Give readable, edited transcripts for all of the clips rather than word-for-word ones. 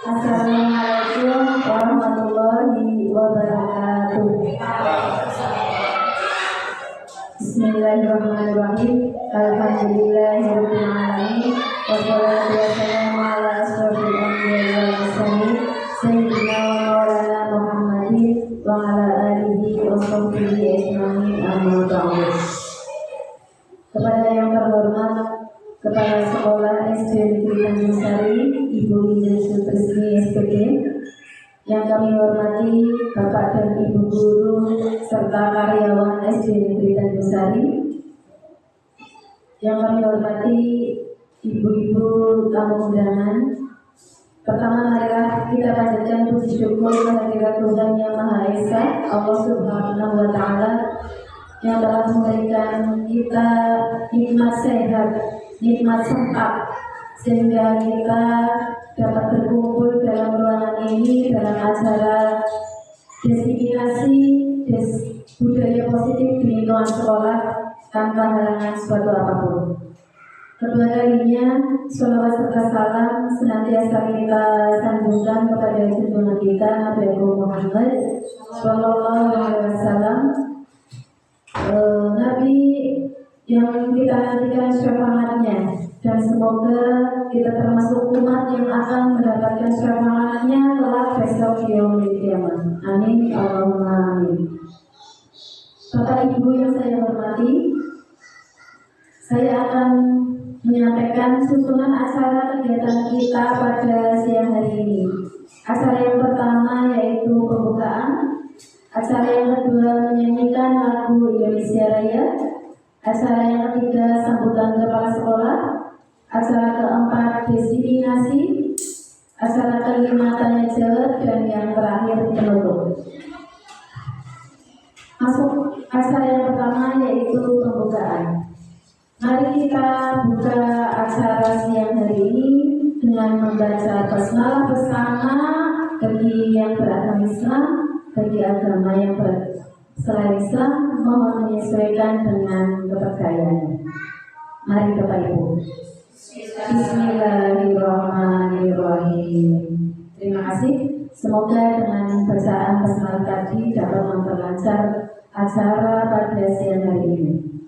Assalamualaikum warahmatullahi wabarakatuh. Bismillahirrahmanirrahim. Alhamdulillahirabbil alamin. Wassalatu wassalamu ala asyrofil anbiya'i wal mursalin sayyidina wa maulana Muhammadin wa ala alihi wa sahbihi ajmain. Amma ba'du. Kepada yang terhormat Kepala Sekolah SD Negeri Tanjung Sari, Ibu Indri Sutrisni SPD, yang kami hormati Bapak dan Ibu guru serta karyawan SD Negeri Tanjung Sari, yang kami hormati ibu-ibu tamu undangan. Pertama, marilah kita panjatkan puji syukur kehadirat Tuhan Yang Maha Esa, Allah Subhanahu wa Ta'ala, yang telah memberikan kita nikmat sehat, nikmat sempat, sehingga kita dapat berkumpul dalam ruangan ini dalam acara diseminasi budaya positif di lingkungan sekolah tanpa halangan suatu apapun. Kedua kalinya, sholawat serta salam senantiasa kita sanjungkan kepada junjungan kita Nabi Muhammad Sallallahu Alaihi Wasallam, Nabi yang kita nantikan syafaatnya, dan semoga kita termasuk umat yang akan mendapatkan syafaatnya kelak besok di yaumil qiyamah. Amin Allahumma amin. Bapak Ibu yang saya hormati, saya akan menyampaikan susunan acara kegiatan kita pada siang hari ini. Acara yang pertama yaitu pembukaan, acara yang kedua menyanyikan lagu Indonesia Raya, acara yang ketiga sambutan kepala sekolah, acara keempat diseminasi, acara kelima tanya jawab, dan yang terakhir penutup. Masuk acara yang pertama yaitu pembukaan. Mari kita buka acara siang hari ini dengan membaca basmalah bersama bagi yang beragama Islam, bagi agama yang selain Islam, mohon menyesuaikan dengan kepercayaannya. Mari Bapak Ibu. Bismillahirrahmanirrahim. Terima kasih. Semoga dengan bacaan basmalah tadi dapat memperlancar acara pada siang hari ini.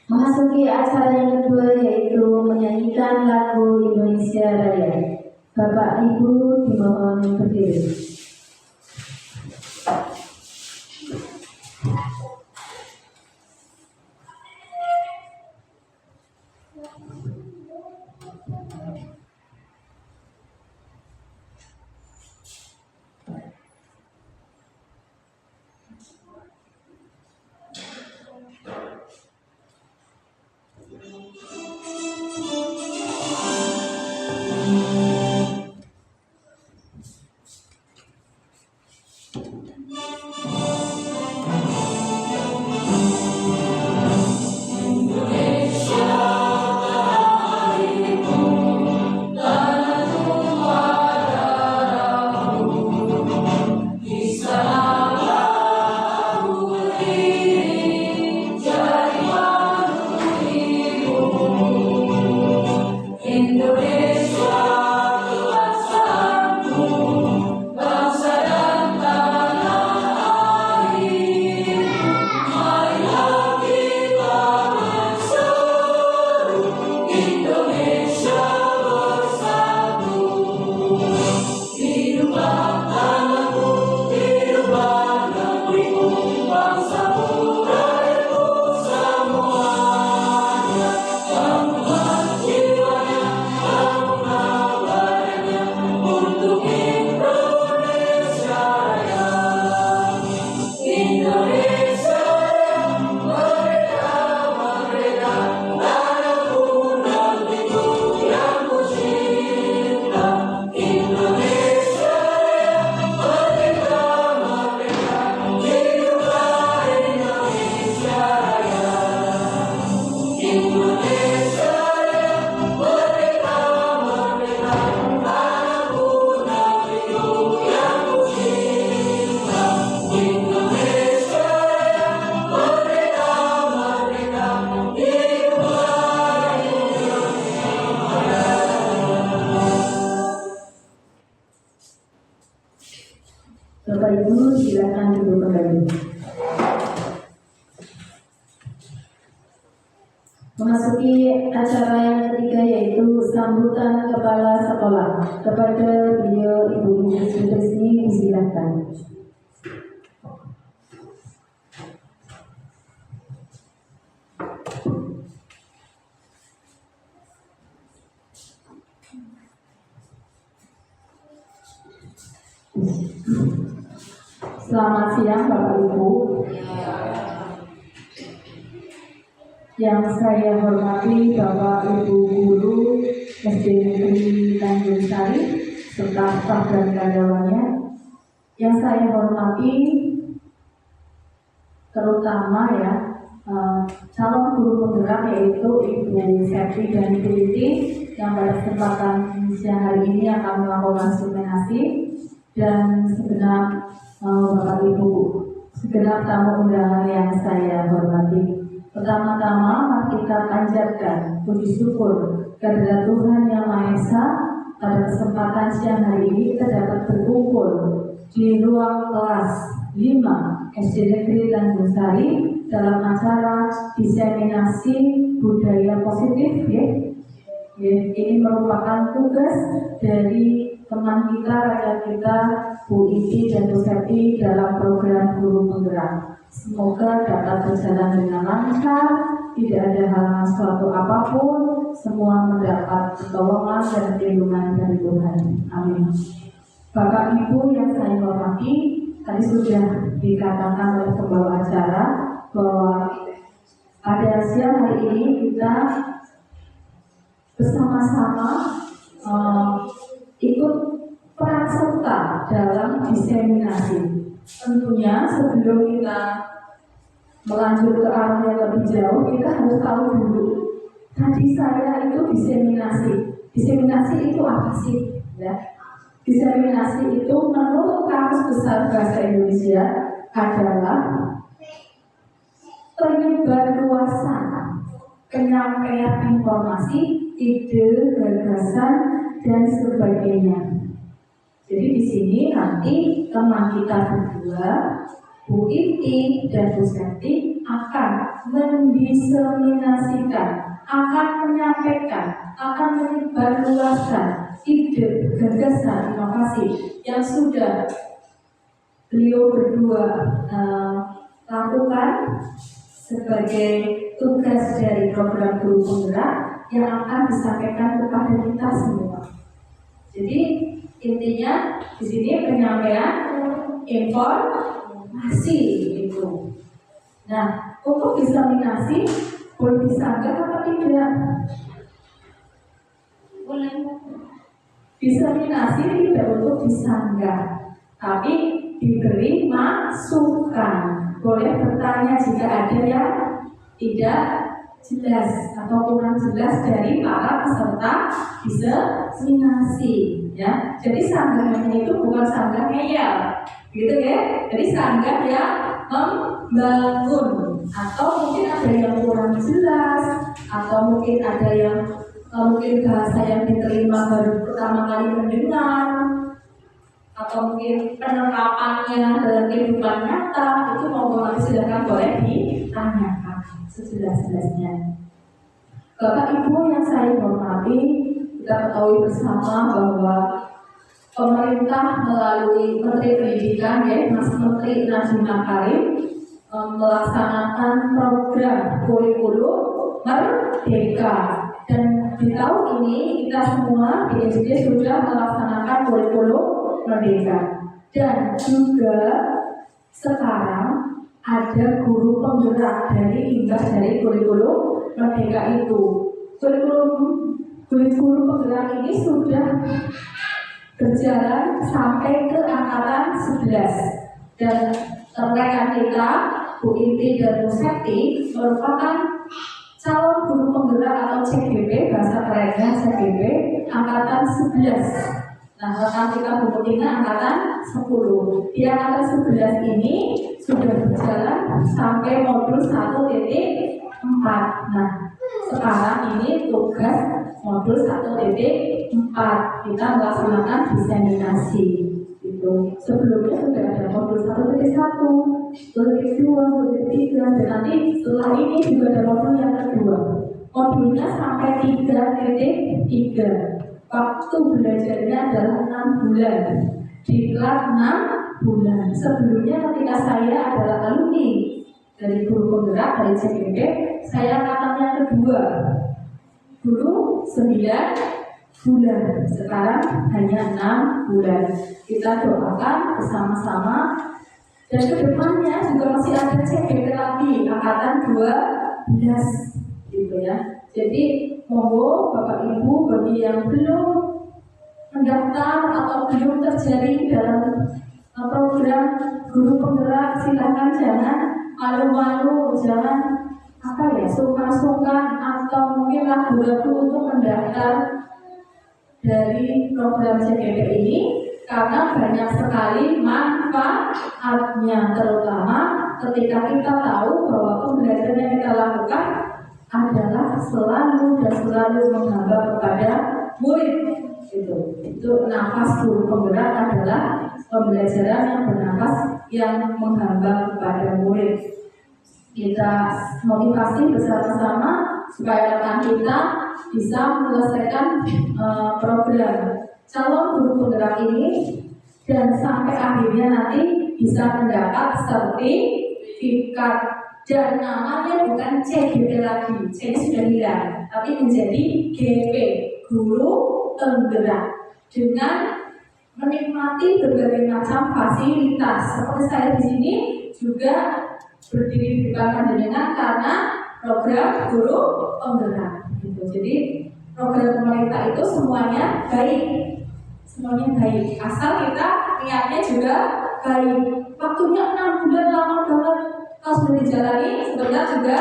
Memasuki acara yang kedua yaitu menyanyikan lagu Indonesia Raya. Bapak Ibu dimohon berdiri. Bapak Ibu silakan duduk kembali. Memasuki acara yang ketiga yaitu sambutan kepala sekolah. Kepada beliau Ibu Sutrisni disilakan. Selamat siang Bapak Ibu. Yang saya hormati Bapak Ibu Guru SD Negeri Tanjung Sari serta staf dan karyawannya. Yang saya hormati terutama calon guru penggerak yaitu Ibu Septi dan Ibu Liti yang pada kesempatan siang hari ini akan melakukan suplementasi, dan segenap Bapak Ibu, segenap tamu undangan yang saya hormati. Pertama-tama mari kita panjatkan puji syukur kehadirat Tuhan Yang Maha Esa. Pada kesempatan siang hari ini kita dapat berkumpul di ruang kelas 5 SD Negeri Tanjung Sari dalam acara diseminasi budaya positif Ini merupakan tugas dari teman kita, rakyat kita, Bu Iti dan Bu Septi dalam program guru penggerak. Semoga dapat berjalan dengan lancar, tidak ada halangan suatu apapun, semua mendapat pertolongan dan perlindungan dari Tuhan. Amin. Bapak Ibu yang saya hormati, tadi sudah dikatakan oleh pembawa acara bahwa pada siang hari ini kita bersama-sama ikut peran serta dalam diseminasi. Tentunya sebelum kita melanjut ke arah yang lebih jauh, kita harus tahu dulu. Tadi saya itu diseminasi. Diseminasi itu apa sih? Diseminasi itu menurut Kamus Besar Bahasa Indonesia adalah penyebarluasan, penyampaian informasi, ide, gagasan, dan sebagainya. Jadi di sini nanti teman kita berdua, Bu Iti dan Bu Septi akan mendiseminasikan, akan menyampaikan, akan menyebarluaskan ide, gagasan, inovasi yang sudah beliau berdua lakukan sebagai tugas dari program guru penggerak yang akan disampaikan kepada kita semua. Jadi intinya di sini penyampaian informasi itu. Nah, untuk diseminasi boleh disanggah atau tidak? Boleh. Diseminasi tidak untuk disanggah, tapi diberi masukan. Boleh bertanya jika ada yang tidak jelas atau kurang jelas dari para peserta diseminasi, ya. Jadi sanggahannya itu bukan sanggah ngeyel, gitu ya. Jadi sanggah yang membangun, atau mungkin ada yang kurang jelas, atau mungkin ada yang mungkin bahasa yang diterima baru pertama kali mendengar, atau mungkin penerapannya dalam kehidupan nyata, itu monggo silakan boleh ditanyakan sejelas-jelasnya. Bapak Ibu yang saya hormati, kita ketahui bersama bahwa pemerintah melalui Menteri Pendidikan, Mas Menteri Nadiem Makarim, melaksanakan program kurikulum Merdeka, dan di tahun ini kita semua di SD sudah melaksanakan kurikulum Merdeka, dan juga sekarang ada guru penggerak dari imbas dari kurikulum Merdeka itu. Guru penggerak ini sudah berjalan sampai ke angkatan 11, dan rekan kita Bu Inti dan Bu Septi merupakan calon guru penggerak atau CGP, bahasa kerennya CGP angkatan 11. Nah, rekan kita Bu Tina angkatan 10. Di angkatan 11 ini sudah berjalan sampai modul 1.4. Nah, sekarang ini tugas modul 1.4. Kita melaksanakan diseminasi. Sebelumnya sudah ada kedua, ketiga, dan nanti setelah ini juga ada modul yang kedua. Modulnya sampai 3.3. Waktu belajarnya adalah 6 bulan. Diklat 6 bulan. Sebelumnya ketika saya adalah alumni dari guru penggerak dari CGP, saya angkatan yang kedua. Dulu 9 bulan, sekarang hanya 6 bulan. Kita doakan bersama-sama. Dan kedepannya juga masih ada CGP lagi, angkatan 12 gitu ya. Jadi monggo Bapak Ibu bagi yang belum mendaftar atau belum terjaring dalam program guru penggerak, silakan jangan malu-malu, jangan sungkan-sungkan atau mungkin ragu-ragu untuk mendaftar dari program CGP ini, karena banyak sekali manfaatnya, terutama ketika kita tahu bahwa pembelajaran yang kita lakukan adalah selalu menghamba kepada murid. Itu nafas guru penggerak adalah pembelajaran yang bernafas yang menghamba kepada murid. Kita motivasi bersama-sama supaya rekan kita bisa menyelesaikan program calon guru penggerak ini dan sampai akhirnya nanti bisa mendapat sertifikat, dan namanya bukan CGP lagi, C sudah hilang, tapi menjadi GP, guru penggerak, dengan menikmati berbagai macam fasilitas. Seperti saya di sini juga berdiri di depan panjenengan karena program guru penggerak. Jadi program pemerintah itu semuanya baik, asal kita niatnya juga baik. Waktunya 6 bulan lama banget, kalau sudah dijalani sebentar juga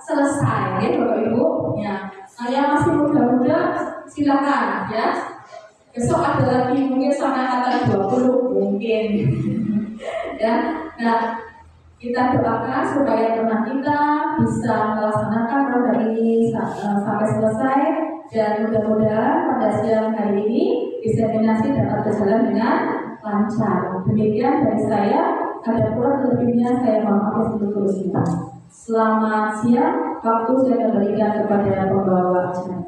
selesai, ya Bapak Ibu. Ya, saya masih muda-muda, silakan ya. Besok ada lagi mungkin sampai kata 20 mungkin. Ya, nah kita doakan supaya teman kita bisa melaksanakan program ini sampai selesai, dan mudah-mudahan pada siang hari ini diseminasi dapat berjalan dengan lancar. Demikian dari saya. Ada kurang lebihnya saya mohon maaf untuk terusnya. Selamat siang. Waktu saya kembalikan kepada pembawa acara.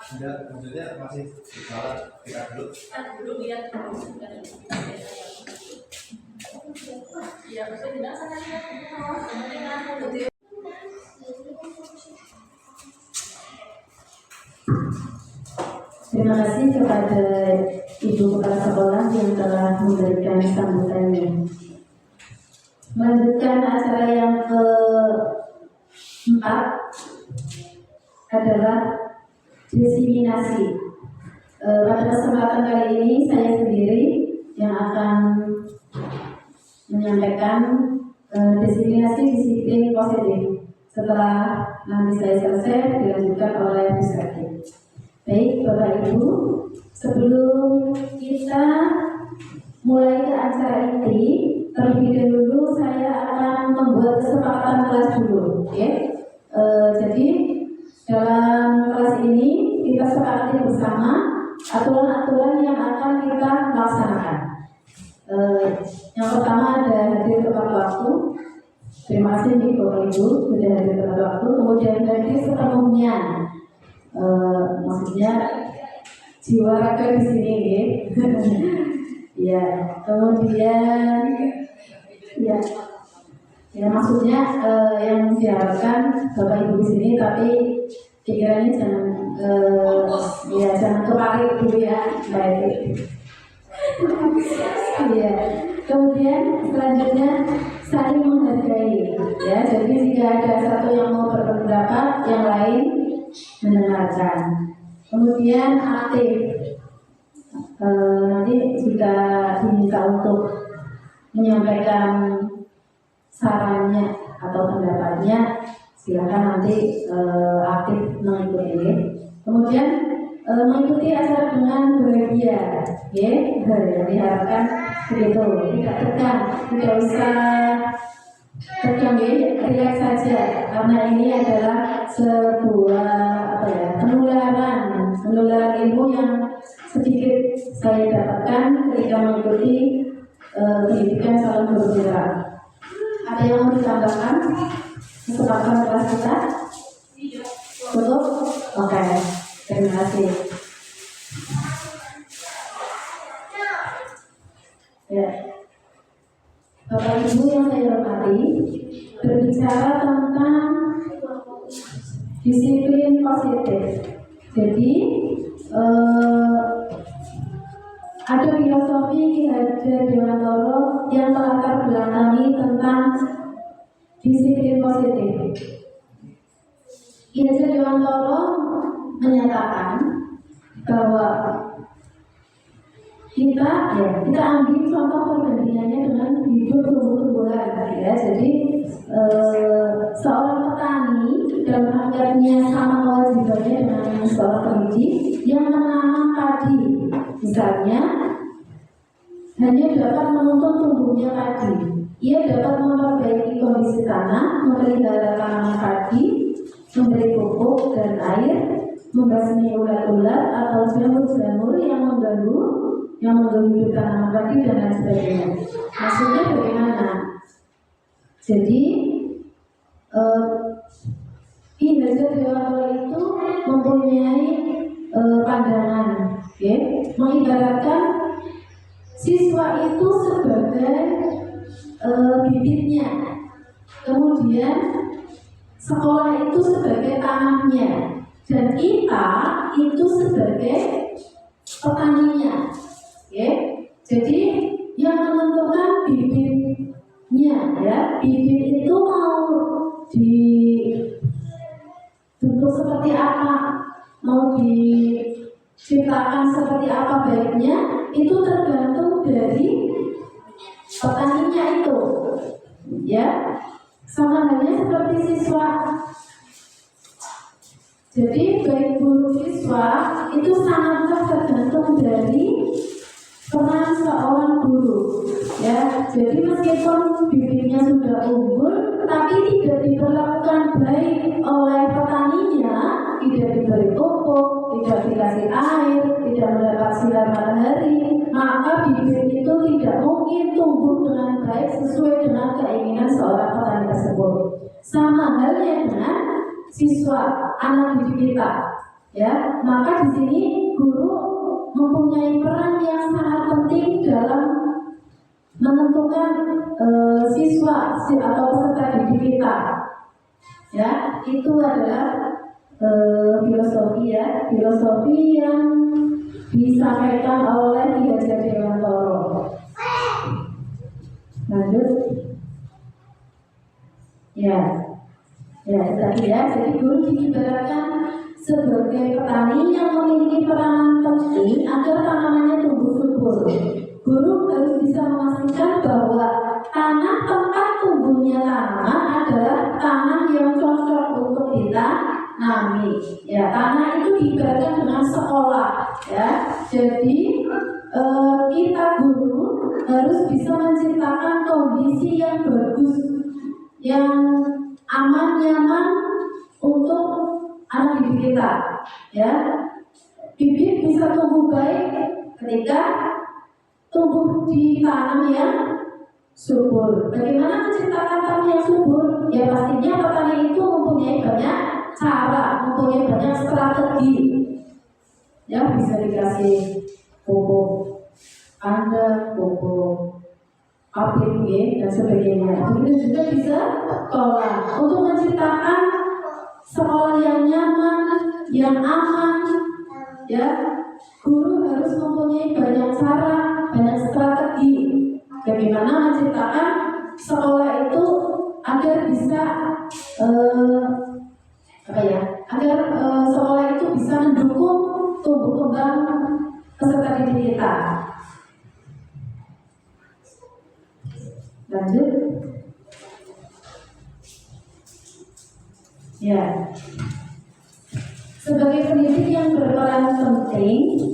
Enggak, maksudnya masih salah kita dulu. Lihat ya, maksudnya terima kasih kepada Ibu Kepala Sekolah yang telah memberikan sambutannya. Melanjutkan acara yang keempat adalah diseminasi. Pada kesempatan kali ini saya sendiri yang akan menyampaikan diseminasi disiplin positif. Setelah nanti saya selesai dilanjutkan oleh Bu Saki. Baik Bapak Ibu, sebelum kita mulai ke acara ini, terlebih dahulu saya akan membuat kesepakatan kelas dulu, ya. Jadi dalam kelas ini kita sepakati bersama aturan-aturan yang akan kita laksanakan. Yang pertama ada hadir tepat waktu. Terima kasih nih Bapak Ibu sudah hadir tepat waktu. Kemudian hadir sepenuhnya, maksudnya jiwa raga di sini, ya. Kemudian ya maksudnya yang diharapkan Bapak Ibu di sini, tapi pikirannya jangan tertarik dulu ya, baik. Ya. Kemudian selanjutnya saling menghargai, ya. Jadi jika ada satu yang mau berpendapat, yang lain mendengarkan. Kemudian aktif. Nanti jika diminta untuk menyampaikan sarannya atau pendapatnya, silakan nanti aktif mengikuti. Kemudian mengikuti acara dengan bahagia. bahagia, ya, diharapkan begitu, tidak tegang, tidak usah tegang, ya, rileks saja, karena ini adalah sebuah penularan ilmu yang sedikit saya dapatkan ketika mengikuti pendidikan calon guru gerak. Ada yang mau ditambahkan kesempatan kelas kita? Cukup? Oke, terima kasih. Ya, Bapak Ibu yang saya hormati, berbicara tentang disiplin positif. Jadi ada filosofi Ki Hajar Dewantoro yang melatar belakangi tentang disiplin positif. Ki Hajar Dewantoro menyatakan bahwa kita ambil contoh perbandingannya dengan hidup tumbuh-tumbuhan, ya. Jadi seorang petani dalam hakikatnya sama kewajibannya dengan seorang pendidik yang menanam padi, misalnya hanya dapat menuntun tumbuhnya padi. Ia dapat memperbaiki kondisi tanah, memelihara tanaman padi, memberi pupuk dan air, membasmi ulat-ulat atau jamur-jamur yang mengganggu hidup tanaman padi dan lain sebagainya. Maksudnya bagaimana? Jadi Ki Hajar Dewantoro itu mempunyai pandangan, mengibaratkan siswa itu sebagai bibitnya, kemudian sekolah itu sebagai tanahnya, dan kita itu sebagai petaninya. Jadi yang menentukan bibitnya, ya, bibit itu mau dibentuk seperti apa, mau diciptakan seperti apa baiknya, itu tergantung dari petaninya itu, ya. Sama halnya seperti siswa. Jadi baik guru siswa itu sangatlah tergantung dari peran seorang guru, ya. Jadi meskipun bibitnya sudah unggul, tapi tidak diperlakukan baik oleh petaninya, tidak diberi pupuk, tidak dikasih air, tidak mendapat sinar matahari, maka bibit itu tidak mungkin tumbuh dengan baik sesuai dengan keinginan seorang petani tersebut. Sama halnya dengan siswa, anak didik kita, ya. Maka di sini guru mempunyai peran yang sangat penting dalam menentukan siswa atau peserta didik kita, ya. Itu adalah filosofi yang disampaikan oleh Ki Hajar Dewantoro. Lanjut, ya tadi, ya. Jadi guru diibaratkan sebagai petani yang memiliki peranan penting agar tanamannya tumbuh subur. Guru harus bisa memastikan bahwa tanah tempat tumbuhnya tanaman adalah tanah yang cocok untuk ditanami. Ya, tanah itu diibaratkan dengan sekolah, ya. Jadi kita guru harus bisa menciptakan kondisi yang bagus, yang aman, nyaman untuk anak didik kita, ya. Bibit bisa tumbuh baik ketika tumbuh di tanah yang subur. Bagaimana menciptakan tanah yang subur? Ya pastinya petani itu mempunyai banyak cara, mempunyai banyak strategi. Ya, bisa dikasih pupuk kandang, pupuk apik, dan sebagainya. Begitu juga bisa sekolah. Untuk menciptakan sekolah yang nyaman, yang aman, ya, guru harus mempunyai banyak cara, banyak strategi bagaimana menciptakan sekolah itu agar bisa agar sekolah itu bisa mendukung tumbuh kembang peserta didik kita. Lanjut, ya. Sebagai pendidik yang berperan penting,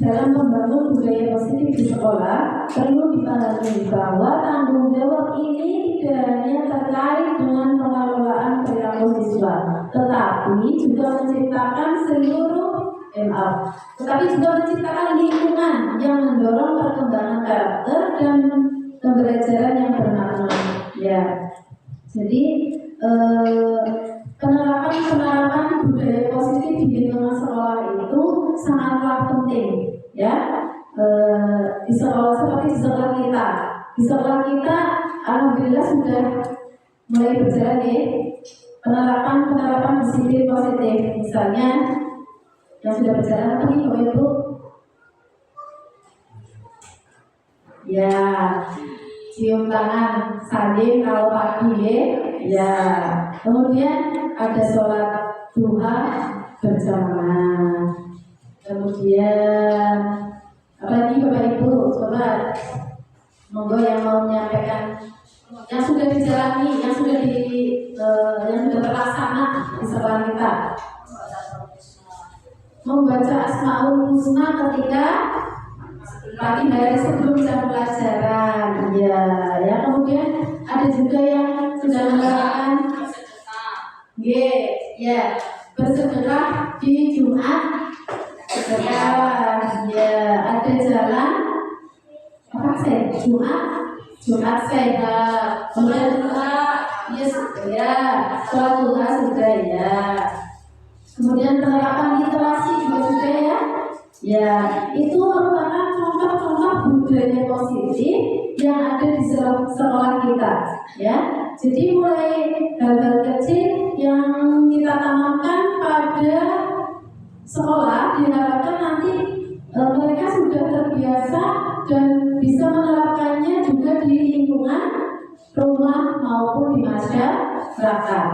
Dalam membangun budaya positif di sekolah, perlu dipahami bahwa tanggung jawab ini tidak hanya terkait dengan pengelolaan perilaku siswa, tetapi juga menciptakan lingkungan yang mendorong perkembangan karakter dan pembelajaran yang bermakna. Ya, jadi penerapan budaya positif di lingkungan sekolah itu sangatlah penting, ya. Di sekolah seperti di sekolah kita, alhamdulillah sudah mulai berjalan ya penerapan disiplin positif. Misalnya yang sudah berjalan apa nih Bapak Ibu? Ya, cium tangan saling kalau pagi ya. Kemudian ada sholat duha berjamaah. Kemudian apa lagi Bapak Ibu? Coba monggo yang mau menyampaikan yang sudah dijalani, yang sudah terlaksana di sekolah kita. Membaca Asmaul Husna ketika pagi hari sebelum jam pelajaran, ya. Kemudian ada juga yang sudah menerapkan ya, bersedekah di Jumat sedekah, ya. Ada jalan apa sih? Jumat sehat. Kemudian ya, sholat duha sudah ya. Kemudian penerapan literasi juga sudah ya. Ya, itu merupakan contoh-contoh budaya positif yang ada di sekolah kita, ya. Jadi mulai hal-hal kecil yang kita tanamkan pada sekolah diharapkan nanti mereka sudah terbiasa dan bisa menerapkannya juga di lingkungan rumah maupun di masyarakat.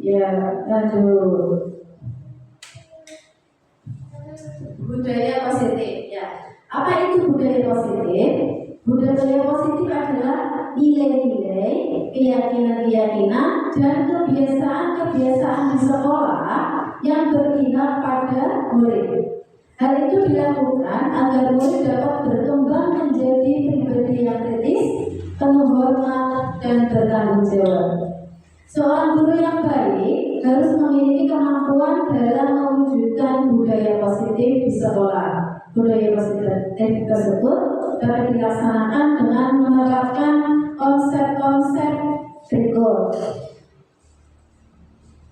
Ya, lanjut. Budaya positif, ya. Apa itu budaya positif? Budaya positif adalah nilai-nilai, keyakinan-keyakinan, dan kebiasaan-kebiasaan di sekolah yang berpihak pada murid. Hal itu dilakukan agar murid dapat berkembang menjadi pribadi yang kritis, penuh hormat, dan bertanggung jawab. Seorang guru yang baik harus memiliki kemampuan dalam mewujudkan budaya positif di sekolah. Budaya positif tersebut dapat dilaksanakan dengan menerapkan konsep-konsep berikut.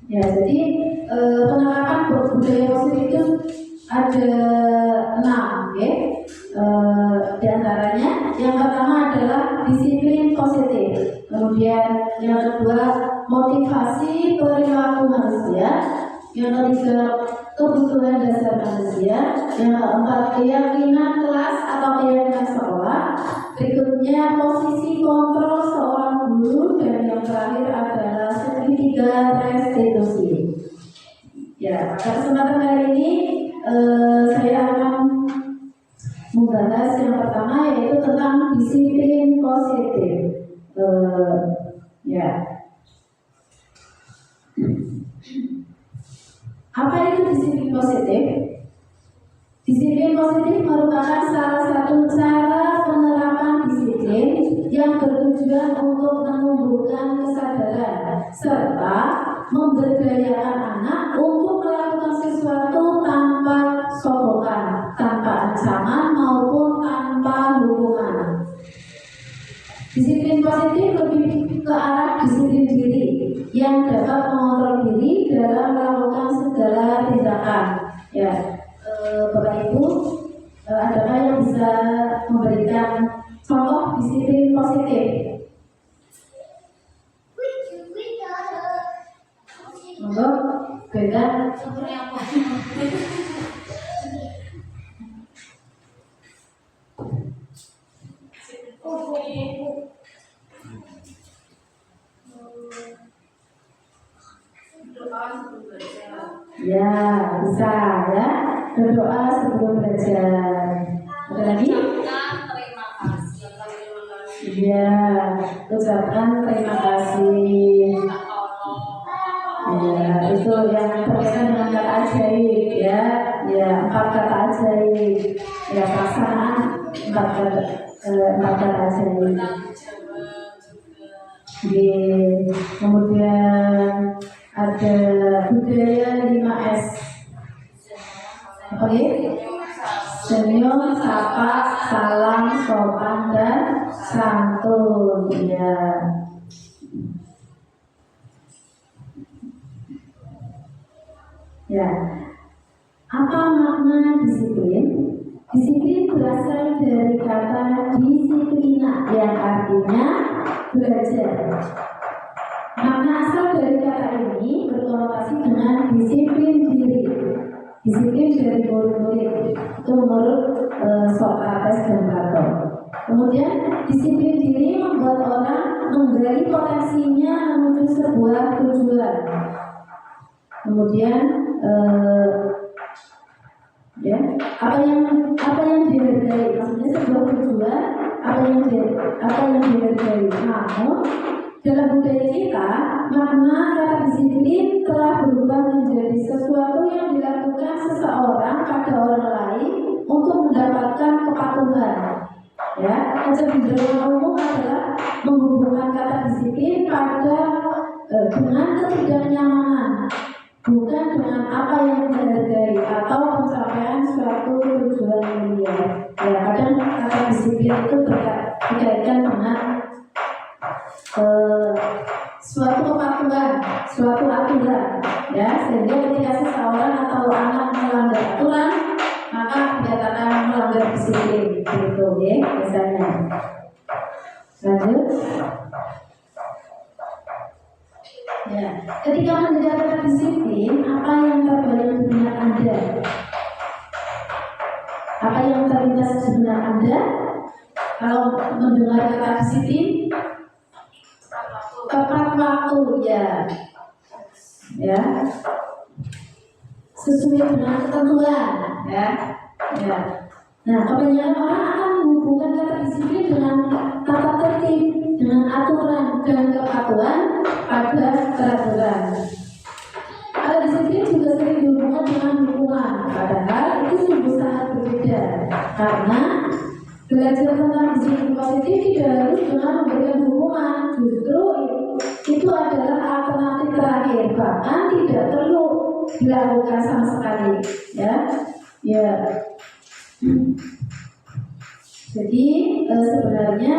Ya, jadi penerapan budaya positif itu ada 6, ya. Di antaranya yang pertama adalah disiplin positif. Kemudian yang kedua motivasi perilaku manusia, yang ketiga kebutuhan dasar manusia, yang keempat keyakinan kelas atau keyakinan sekolah, berikutnya posisi kontrol seorang guru, dan yang terakhir adalah segitiga restitusi. Ya, pada kesempatan kali ini saya akan membahas yang pertama, yaitu tentang disiplin positif. Ya. Apa itu disiplin positif? Disiplin positif merupakan salah satu cara penerapan disiplin yang bertujuan untuk menumbuhkan kesadaran serta memberdayakan anak untuk melakukan sesuatu tanpa sokongan, tanpa ancaman maupun tanpa hukuman. Disiplin positif lebih ke arah disiplin diri yang dapat mengontrol diri dalam melakukan segala tindakan. Ya, Bapak Ibu, adakah yang bisa memberikan contoh disiplin positif? Monggo, beda. Ya, bisa ya. Berdoa sebelum belajar. Ada lagi? Terima kasih. Iya, ucapkan terima kasih. Ya, itu yang berkaitan dengan kata ajaib ya, ya 4 kata ajaib, ya pelaksanaan 4 kata ajaib. Kemudian ada budaya 5S. Apa ya? Senyum, sapa, salam, sopan dan santun. Ya. Ya, apa makna disiplin? Disiplin berasal dari kata disiplina yang artinya belajar. Makna asal dari kata ini berkonotasi dengan disiplin diri. Disiplin dari murid-murid itu menurut Sokrates dan Plato. Kemudian disiplin diri membuat orang menggali potensinya menuju sebuah tujuan. Kemudian ya, apa yang dihargai, maksudnya sebuah tujuan, apa yang dihargai. Namun dalam budaya kita, makna kata disiplin telah berubah menjadi sesuatu yang dilakukan seseorang pada orang lain untuk mendapatkan kepatuhan. Ya, kecenderungan umum adalah menghubungkan kata disiplin pada dengan ketidaknyamanan, bukan dengan apa yang dihargai atau pencapaian suatu tujuan mulia. Ya, kadang kata disiplin itu dikaitkan dengan suatu kepatuhan, suatu aturan, ya, sehingga ketika seseorang atau anak melanggar aturan, maka dikatakan melanggar disiplin, gitu, ya, misalnya. Lanjut. Ya, ketika mendengar kata disiplin, apa yang terbayang di benak Anda? Apa yang terlintas di benak Anda? Kalau mendengar kata disiplin, tepat waktu, ya, sesuai dengan ketentuan, ya. Nah, kebanyakan orang akan menghubungkan kata disiplin dengan tata tertib, dengan aturan dan kepatuhan pada peraturan. Kata disiplin juga sering dihubungkan dengan hukuman, padahal itu sungguh sangat berbeda. Karena belajar tentang disiplin positif tidak harus dengan memberikan hukuman, justru itu adalah alternatif terakhir, bahkan tidak perlu dilakukan sama sekali, ya. Jadi sebenarnya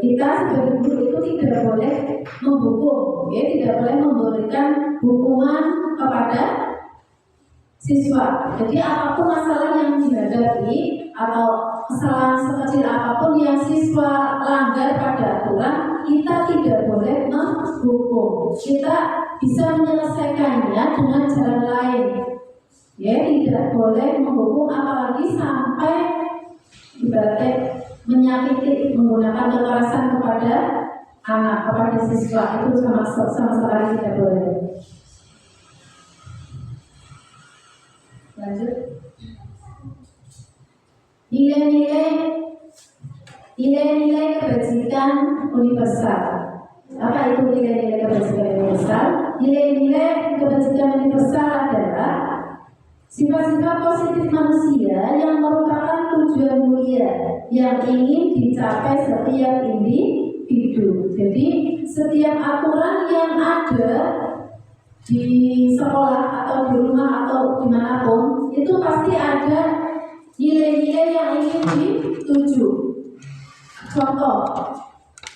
kita sebagai guru itu tidak boleh menghukum, ya, tidak boleh memberikan hukuman kepada siswa. Jadi apapun masalah yang dihadapi atau kesalahan sekecil apapun yang siswa langgar pada aturan, kita tidak boleh menghukum. Kita bisa menyelesaikannya dengan jalan lain. Ya, tidak boleh menghukum, apalagi sampai ibaratnya menyakiti, menggunakan kekerasan kepada anak, kepada siswa, itu sama sekali tidak boleh. Lanjut. Nilai-nilai kebajikan universal. Apa itu nilai-nilai kebajikan universal? Nilai-nilai kebajikan universal adalah sifat-sifat positif manusia yang merupakan tujuan mulia yang ingin dicapai setiap individu. Jadi setiap aturan yang ada di sekolah atau di rumah atau dimanapun itu pasti ada nilai-nilai yang ingin dituju. Contoh,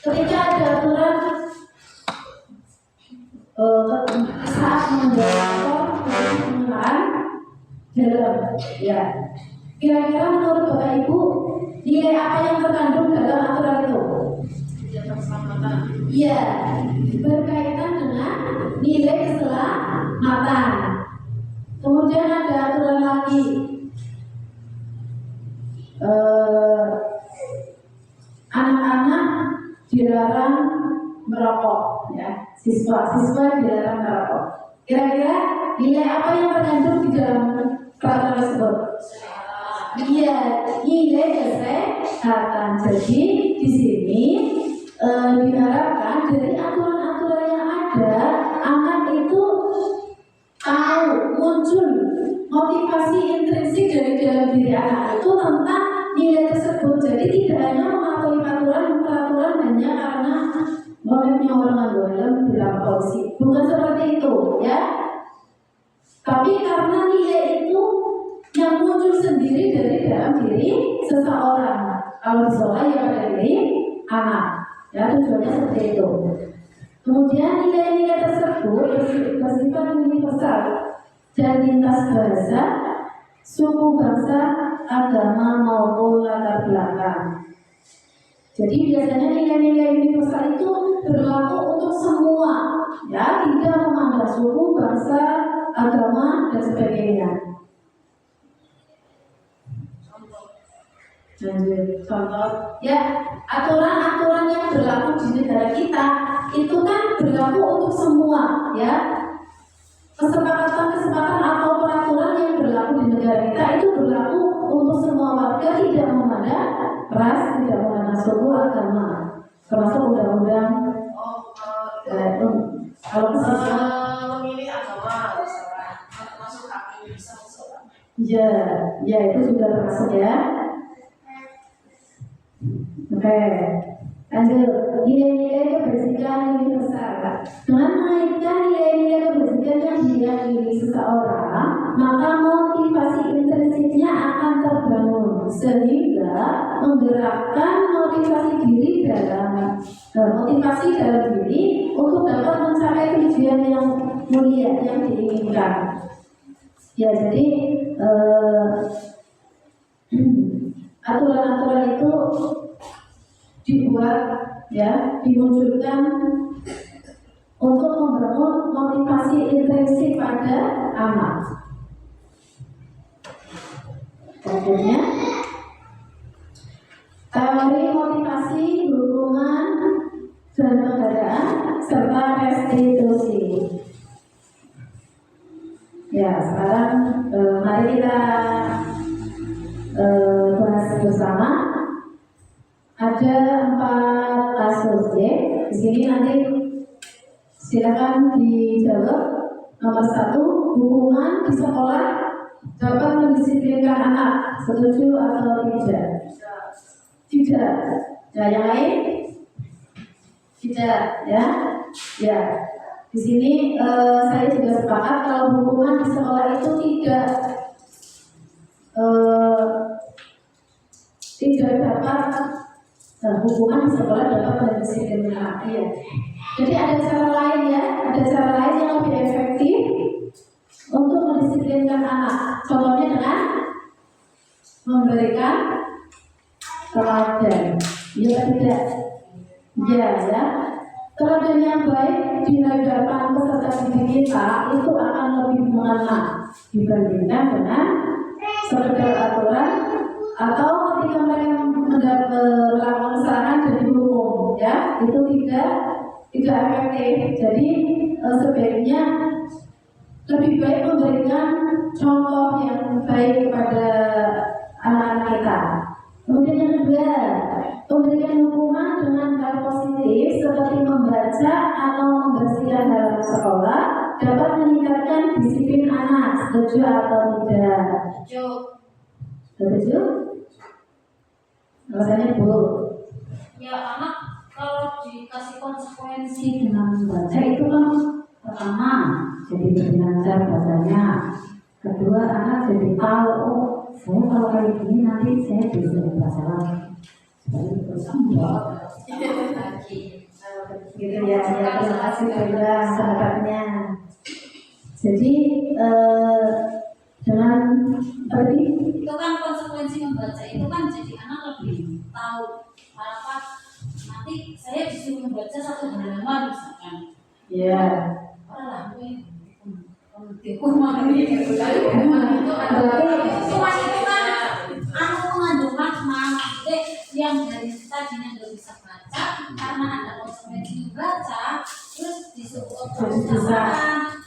ketika ada aturan saat mengendarai dalam, ya, kira-kira menurut Bapak Ibu nilai apa yang terkandung dalam aturan itu? Iya, berkaitan dengan nilai keselamatan. Kemudian ada aturan lagi, anak-anak dilarang merokok, ya, siswa dilarang merokok. Kira-kira nilai apa yang terkandung di dalam peraturan tersebut? Iya, nilai kesehatan. Jadi di sini diharapkan dari aturan-aturan yang ada akan muncul motivasi intrinsik dari dalam diri anak itu tentang nilai tersebut. Jadi tidak hanya mematuhi peraturan hanya karena motifnya orang dalam dalam polisi, bukan seperti itu ya. Tapi karena nilai itu yang muncul sendiri dari dalam diri seseorang. Kalau di sekolah ya pada diri anak, ya tujuannya seperti itu. Kemudian nilai-nilai tersebut bersifat universal dan lintas bahasa, suku, bangsa, agama maupun latar belakang. Jadi biasanya nilai-nilai universal itu berlaku untuk semua, ya, tidak memandang suku, bangsa, agama dan sebagainya. Contoh, ya, aturan-aturan yang berlaku di negara kita itu kan berlaku untuk semua, ya. Kesepakatan atau peraturan yang berlaku di negara kita itu berlaku untuk semua warga, tidak memandang ras, tidak memandang suku, agama, termasuk undang-undang. Kalau memilih agama, termasuk hak bisa masuk. Ya itu sudah termasuk ya. Oke, lanjut. Nilai-nilai kebajikan universal. Dengan menaikkan nilai-nilai kebajikan yang diyakini seseorang, maka motivasi intrinsiknya akan terbangun sehingga menggerakkan motivasi dalam diri untuk dapat mencapai tujuan yang mulia yang diinginkan. Ya, jadi aturan-aturan itu dibuat, ya, dimunculkan untuk membangun motivasi intrinsik pada anak. Contohnya, teori motivasi, hubungan dan keadaan serta restitusi. Ya, sekarang mari kita bahas bersama. Ada 4 kasus ya. Di sini nanti silakan dijawab. Nomor 1, hubungan di sekolah dapat mendisiplinkan anak, setuju atau tidak? Tidak. Nah, yang lain? Tidak, ya. Ya. Di sini saya juga sepakat kalau hubungan di sekolah itu tidak dapat hubungan di sekolah dapat mendisiplinkan anak. Iya. Jadi ada cara lain ya, ada cara lain yang lebih efektif untuk mendisiplinkan anak. Contohnya dengan memberikan teladan. Iya tidak? Ya, ya. Teladan yang baik di hadapan peserta didik kita itu akan lebih mengena dibandingkan dengan sekedar aturan atau ketika mereka melakukan kesalahan dan dihukum, ya, itu tidak efektif. Jadi sebaiknya lebih baik memberikan contoh yang baik kepada anak-anak kita. Kemudian yang kedua, memberikan hukuman dengan hal positif seperti membaca atau membersihkan halaman sekolah dapat meningkatkan disiplin anak. Setuju atau tidak? Setuju? Alasannya Bu. Ya, anak kalau dikasih konsekuensi Dengan membaca itu kan pertama jadi belajar bahasanya. Kedua, anak jadi tahu, oh saya kalau kayak gini nanti saya bisa bahasa lagi. Gitu ya, terima kasih juga sahabatnya. Jadi dengan tadi itu kan konsekuensi membaca itu kan jadi anak lebih tahu apa nanti saya disuruh membaca 1 halaman misalkan. ya. Orang lain hukuman itu kan mengandung makna yang dari tadinya nggak bisa baca karena ada konsekuensi membaca terus disuruh membaca.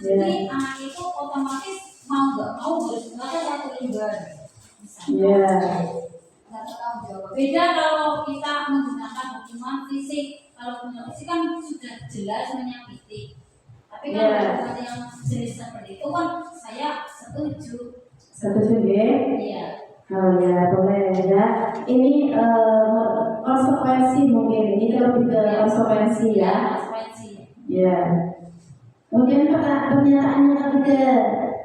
Jadi anak itu otomatis mau nggak mau harus membaca 1 lembar. Ya. Beda kalau kita menggunakan hukuman fisik. Kalau hukuman fisik kan sudah jelas menyakiti. Tapi Tapi kalau ada yang jenis seperti itu kan saya setuju. Setuju ya? Iya. Oh ya, boleh ya. Ini konsekuensi mungkin ini lebih ke konsekuensi ya. Konsekuensi. Ya. Kemudian pernyataan yang ketiga,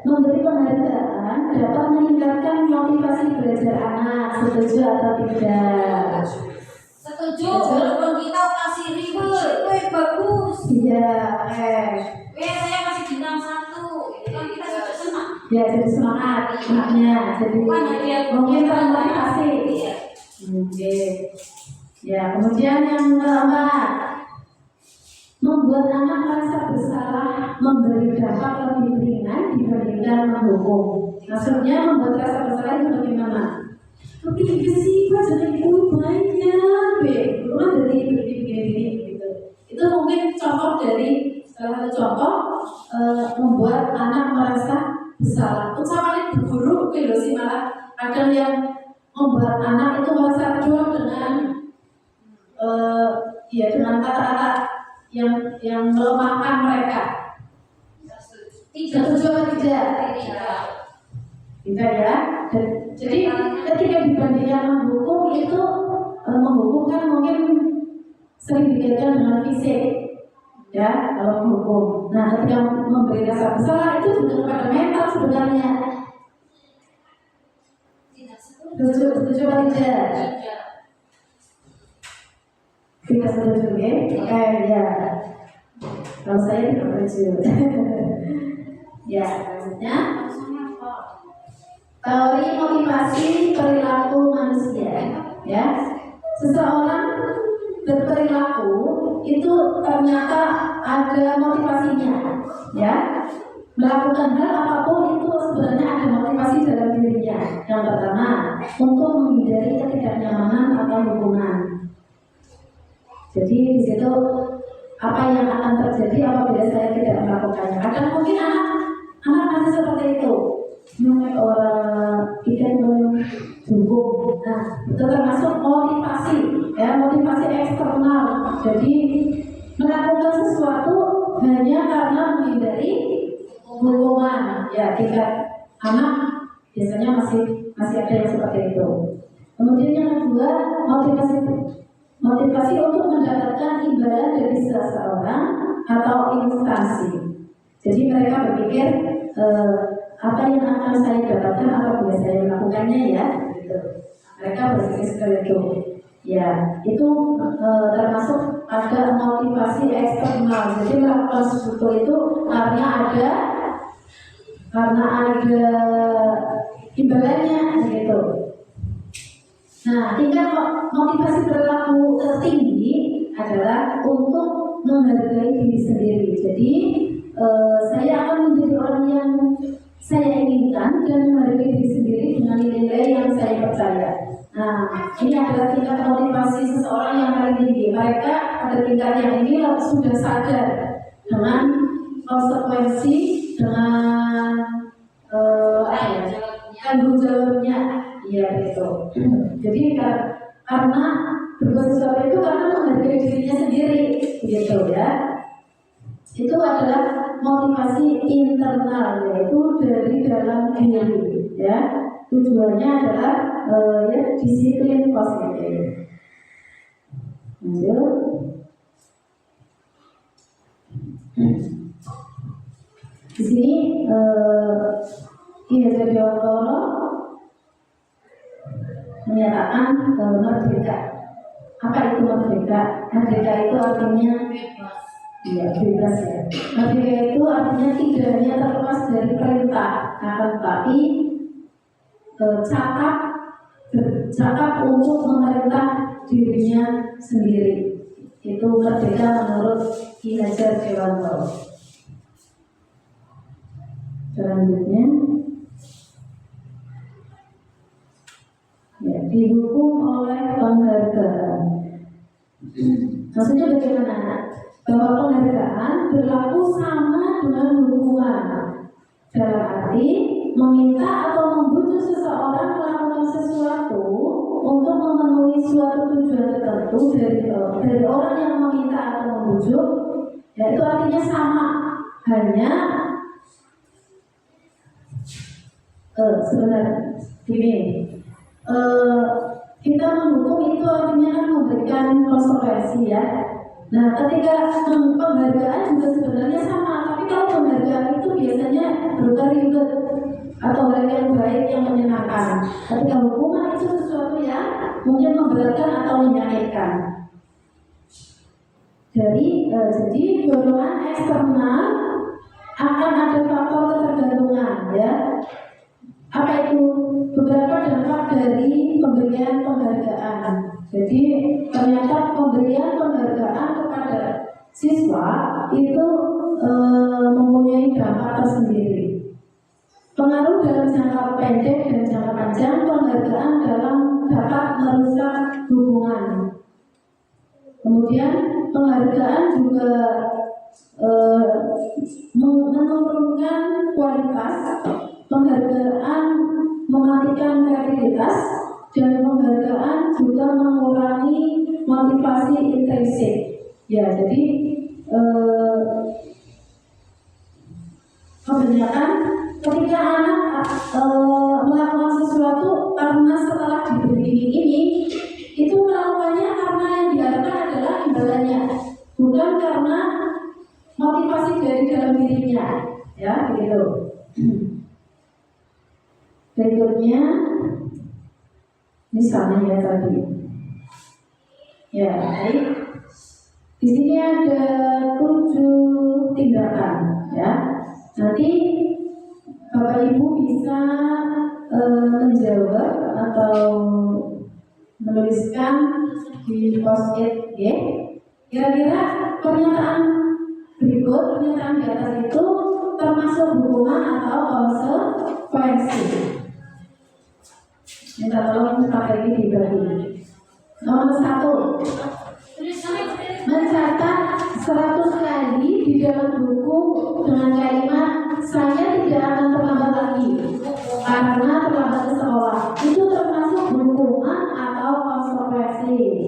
memberi penghargaan dapat meningkatkan motivasi belajar anak. Setuju atau tidak? Setuju. Walaupun kita kasih ribet, bagus. Iya, Saya kasih bintang 1. Itu kan kita sudah senang. Ya, jadi semangat anaknya. Jadi Bukan hadiah mungkin termotivasi. Iya. Oke. Ya, kemudian yang keempat, membuat anak merasa bersalah memberi dampak lebih ringan dibandingkan menghukum. Maksudnya membuat rasa bersalah itu bagaimana? Tapi sih gua jadi banyak, rumah dari begini gitu. Itu mungkin contoh dari salah satu contoh membuat anak merasa bersalah. Ucapannya berguru gitu sih, malah kadang yang membuat anak itu merasa jual dengan dengan kata-kata yang melemahkan mereka. Setuju atau tidak? Tidak ya. Jadi ketika dibandingkan menghukum itu menghukum kan mungkin sering dikaitkan dengan fisik, ya kalau menghukum. Nah, ketika memberi rasa bersalah itu juga pada mental sebenarnya. Setuju atau tidak? Tidak setuju ya? Ya. Kalau saya tidak setuju. Ya, maksudnya teori motivasi perilaku manusia. Ya, seseorang berperilaku itu ternyata ada motivasinya. Ya, melakukan hal apapun itu sebenarnya ada motivasi dalam dirinya. Yang pertama, untuk menghindari ketidaknyamanan atau hubungan. Jadi di situ apa yang akan terjadi apabila saya tidak melakukannya. Kadang mungkin anak masih seperti itu. Orang kita dukung. Nah, itu termasuk motivasi, ya motivasi eksternal. Jadi melakukan sesuatu hanya karena menghindari hukuman. Ya, tingkat anak biasanya masih ada yang seperti itu. Kemudian yang kedua, motivasi untuk mendapatkan imbalan dari seseorang atau instansi. Jadi mereka berpikir apa yang akan saya dapatkan apabila saya melakukannya ya, gitu. Mereka berpikir seperti itu. Ya, itu termasuk ada motivasi eksternal. Jadi melakukan sesuatu itu karena ada imbalannya, gitu. Nah, tingkat motivasi perilaku tertinggi adalah untuk menghargai diri sendiri. Jadi saya akan menjadi orang yang saya inginkan dan menghargai diri sendiri dengan nilai-nilai yang saya percaya. Nah, ini adalah tingkat motivasi seseorang yang paling tinggi. Mereka pada tingkat yang ini sudah sadar dengan konsekuensi, dengan tanggung jawabnya. Iya betul. Jadi karena berbuat sesuatu itu karena menghargai dirinya sendiri, gitu ya. Itu adalah motivasi internal, yaitu dari dalam diri, ya. Tujuannya adalah disiplin positif. Lanjut. Di sini Ki Hajar Dewantara menyatakan merdeka. Apa itu merdeka? Merdeka itu artinya bebas ya. Merdeka itu artinya tidak hanya terlepas dari perintah, akan tetapi cakap untuk memerintah dirinya sendiri. Itu merdeka menurut Ki Hajar Dewantara. Selanjutnya, ya, dihukum oleh penghargaan. Maksudnya bagaimana? Bahwa penghargaan berlaku sama dengan hukuman. Dalam arti meminta atau membujuk seseorang melakukan sesuatu untuk memenuhi suatu tujuan tertentu dari orang yang meminta atau membujuk, yaitu artinya sama. hanya sebenarnya gini, kita menghukum itu artinya kan memberikan konsekuensi ya. Nah, ketika penghargaan juga sebenarnya sama, tapi kalau penghargaan itu biasanya berupa reward atau hal yang baik yang menyenangkan. Ketika hukuman itu sesuatu yang mungkin memberatkan atau menyakitkan. Jadi dorongan eksternal akan ada faktor ketergantungan ya. Apa itu? Beberapa dampak dari pemberian penghargaan. Jadi ternyata pemberian penghargaan kepada siswa itu mempunyai dampak tersendiri. Pengaruh dalam jangka pendek dan jangka panjang penghargaan dapat merusak hubungan. Kemudian penghargaan juga menurunkan kualitas. Penghargaan mematikan kreativitas dan penghargaan juga mengurangi motivasi intrinsik. Ya, jadi kebanyakan ketika anak melakukan sesuatu karena setelah diberi ini, itu melakukannya karena yang diharapkan adalah imbalannya, bukan karena motivasi dari dalam dirinya. Ya, begitu. Berikutnya, ini sama ya tadi. Ya, baik. Di sini ada 7 tindakan, ya. Nanti Bapak Ibu bisa menjawab atau menuliskan di post-it, ya. Kira-kira pernyataan berikut, pernyataan di atas itu termasuk hukuman atau konsekuensi. Minta tolong pakai ini dibagi. Nomor 1, mencatat 100 kali di dalam buku dengan kalimat saya tidak akan terlambat lagi karena terlambat ke sekolah. Itu termasuk hukuman atau konsekuensi.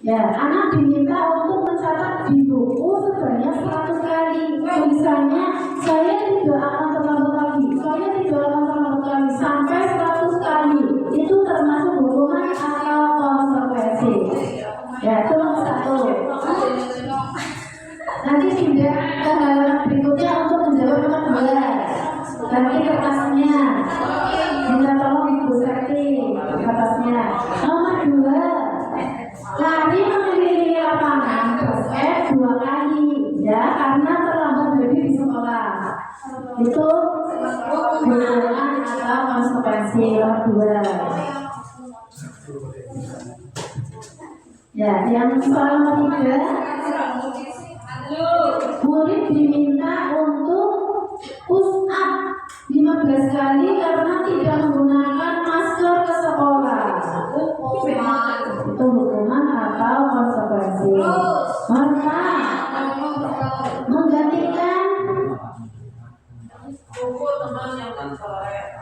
Ya, anak diminta untuk mencatat di buku sebanyak 100 kali. Misalnya, saya tidak akan terlambat lagi, saya tidak akan terlambat lagi sampai 100 kali. Itu termasuk hukuman atau konsekuensi. Ya, itu nomor 1. Nanti pindah ke halaman berikutnya untuk menjawab nomor 2. Nanti kertasnya. Minta tolong Ibu Sakti kertasnya. Nomor 2. Lari mengelilingi lapangan basket 2 kali, ya, karena terlambat berdiri di sekolah. Itu hukuman atau konsekuensi nomor 2. Ya, yang soal nomor 3, murid diminta untuk push up 15 kali karena tidak menggunakan masker ke sekolah. Itu hukuman atau konsekuensi. Maka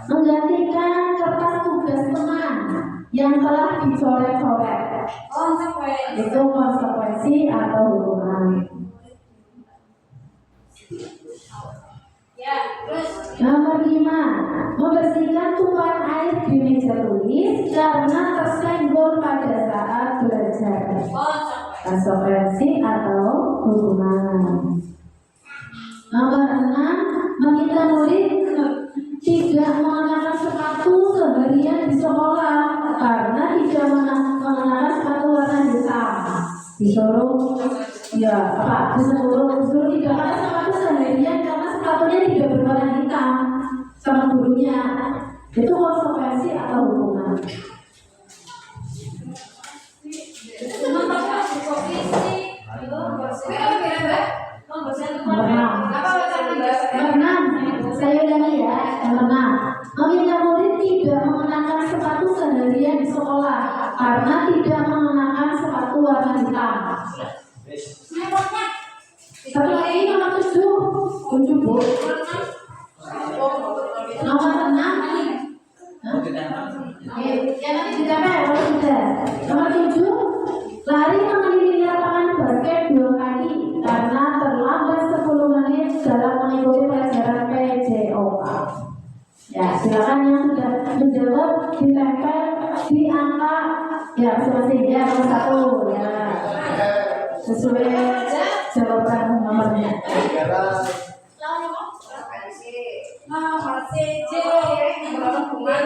menggantikan kertas tugas teman yang telah dicoret-coret. Itu konsekuensi atau hukuman. Nomor 5, membersihkan tumpahan air di meja tulis karena tersenggol pada saat belajar. Konsekuensi atau hukuman. Nomor 6, meminta murid tidak mengenakan sepatu seharian di sekolah karena tidak mengenakan sepatu warna hitam. Disuruh disuruh tidak pakai sepatu seharian karena sepatunya tidak berwarna hitam sama gurunya. Itu konsekuensi atau hukuman. Nomor 6, saya ulangi ya. Nomor 6, meminta murid tidak karena tidak mengenakan sepatu warna hitam. Meroknya Satu lagi nomor 7, Bu. Nomor 6. Ya nanti ditempel kalau sudah. Nomor 7, lari mengelilingi lapangan basket 2 kali karena terlambat 10 menit dalam mengikuti pelajaran PJOK. Ya, silakan yang sudah menjawab ditempel di angka ya masing-masing ya nomor 1 ya. Sesuai jawaban nomornya. nomor CJ hubungan.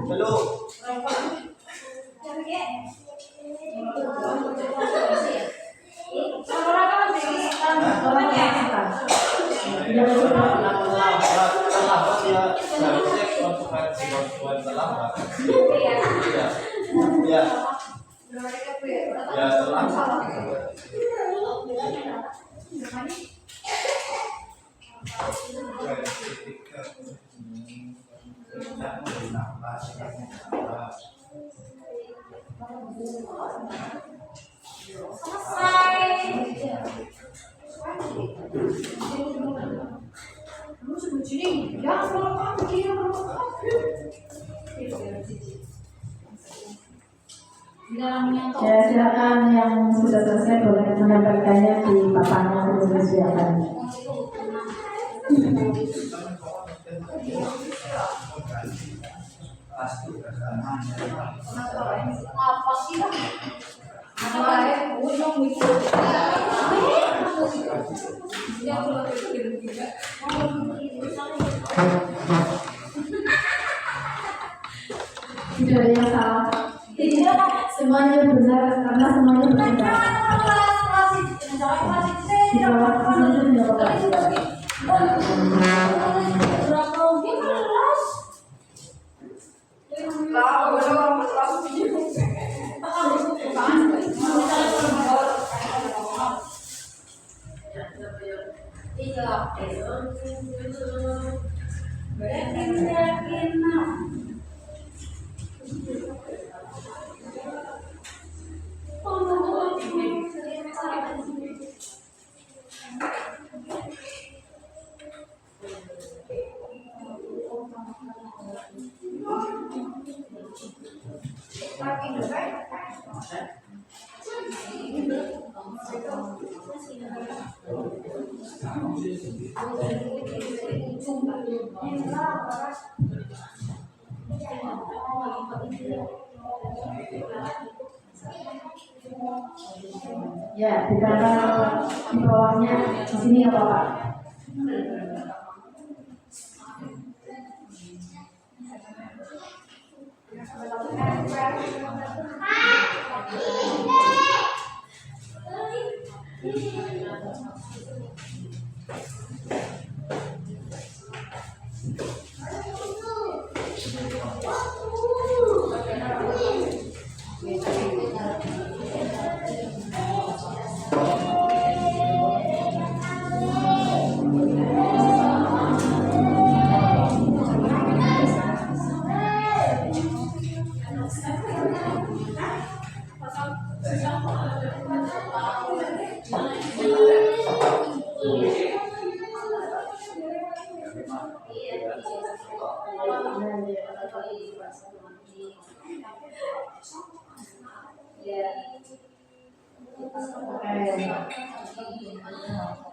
Belum. Terlambat ya, harusnya konsekuensi terlambat. Ya, ya terlambat. Ya, silakan yang sudah selesai boleh menyampaikannya di papan yang sudah disediakan. Apa sih? Tidak ada yang salah. Semuanya benar karena semuanya benar. Dijawab langsung jawab. Ya, di bawahnya di sini apa Pak?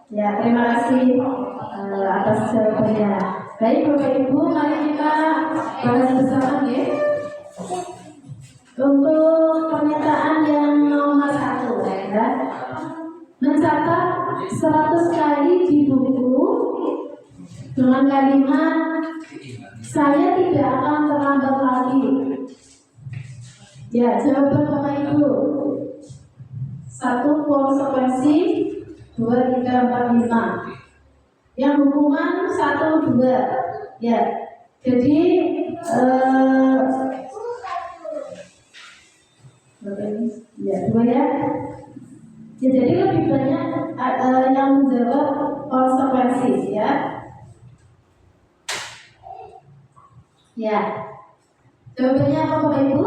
Ya, terima kasih atas jawabannya. Baik Bapak Ibu, mari kita bahas bersama ya. Untuk pernyataan yang nomor 1 ya. Mencatat 100 kali di buku dengan kalimat saya tidak akan terlambat lagi. Ya, jawaban Bapak Ibu. 1 konsekuensi 2, 3, 4, 5. Yang hukuman 1, 2. Ya. Jadi ya 2 ya. Ya, jadi lebih banyak yang menjawab konsekuensi ya. Ya. Jawabannya apa Bapak Ibu?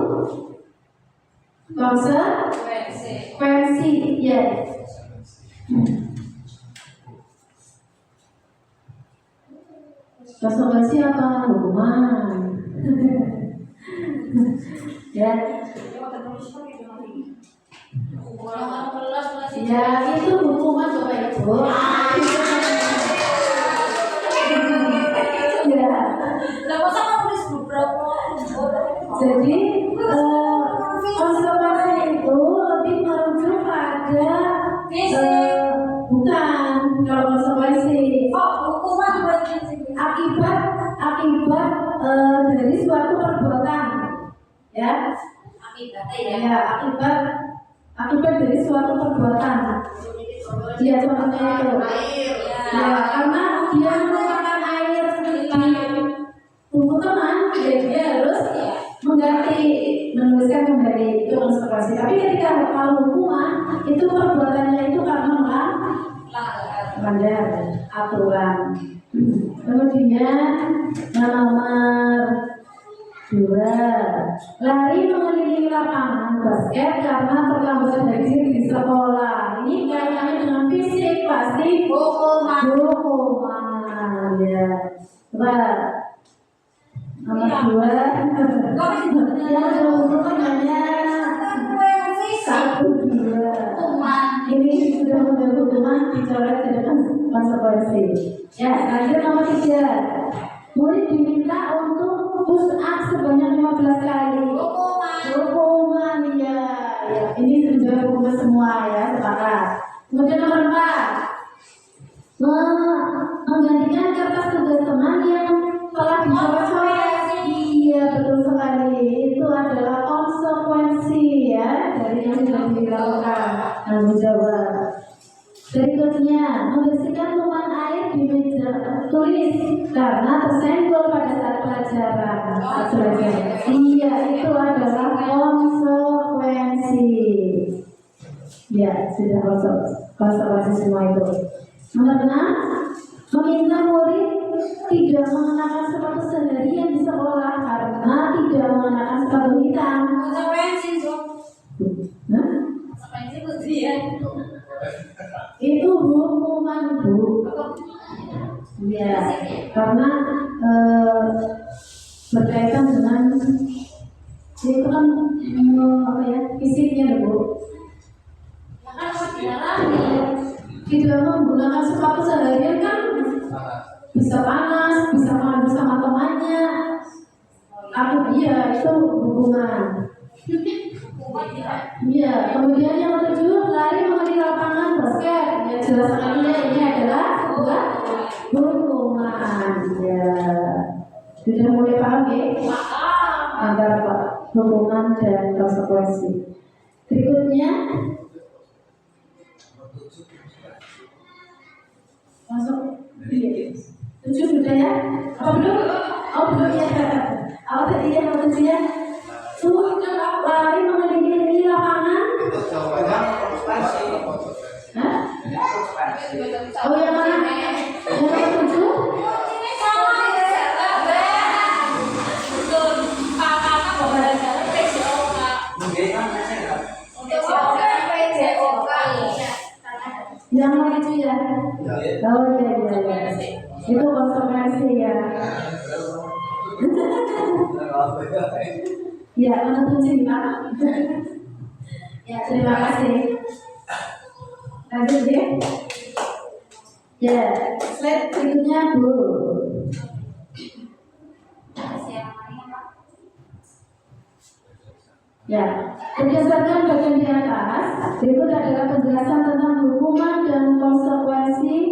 Konsekuensi. Ya. Konsekuensi apa? Hukuman. Ya. Ya, itu hukuman Bapak Ibu. Ya. Jadi konsekuensi itu lebih merujuk pada bukan kalau konsekuensi akibat dari suatu perbuatan, ya. Ya, akibat dari suatu perbuatan. Ya, contohnya itu. Ya, karena dia menuangkan air di tubuh teman, dia harus menuliskan itu konsekuensi. Tapi ketika kalau hukuman itu perbuatannya itu karena melanggar aturan. Kemudian nomor 2, lari mengelilingi lapangan basket karena terlambat hadir di sekolah. Ini kaitannya dengan fisik, pasti hukuman. Ya. Coba nomor 2 yang hukumannya 1, 2. Ini sudah menjadi hukuman dicoret dengan konsekuensi. Ya, lanjut nomor 3. Murid diminta untuk push up sebanyak 15 kali. Hukuman, ya. Ini sudah hukuman semua, ya, sepakat. Kemudian nomor 4, menggantikan kertas tugas teman yang telah dicoret-coret. Iya, betul sekali. Itu adalah konsekuensi, ya, dari yang sudah dilakukan. Tanggung jawab. Berikutnya, membersihkan tumpahan air di meja tulis karena tersenggol pada saat pelajaran. Iya, itu adalah konsekuensi. Ya, sudah konsekuensi semua itu. Nomor 6, meminta murid tidak mengenakan sepatu seharian di sekolah karena tidak mengenakan sepatu hitam. Itu hukuman, Bu. Ya, karena berkaitan dengan itu kan fisiknya, Bu. Tidak menggunakan sepatu seharian kan bisa panas, bisa malu sama temannya. Iya, itu hukuman. Iya, kemudian yang 7, lari mengenai lapangan basket. Ya, jelas sekali ya, ini adalah hukuman. Ya, sudah mulai paham ya antara hukuman dan konsekuensi. Berikutnya, masuk. 7 sudah ya? Apa belum? Oh belum ya. Apa tadi ya nomor 7 ya? Lari mengelilingi lapangan. Hah? Oh yang mana? Yang nomor 7? Yang nomor 7 ya? Oh iya. Itu konsekuensi ya. Ya, nomor 7 Pak. Ya, terima kasih. Lanjut ya. Ya, slide berikutnya Bu. Ya, berdasarkan bagian di atas, berikut adalah penjelasan tentang hukuman dan konsekuensi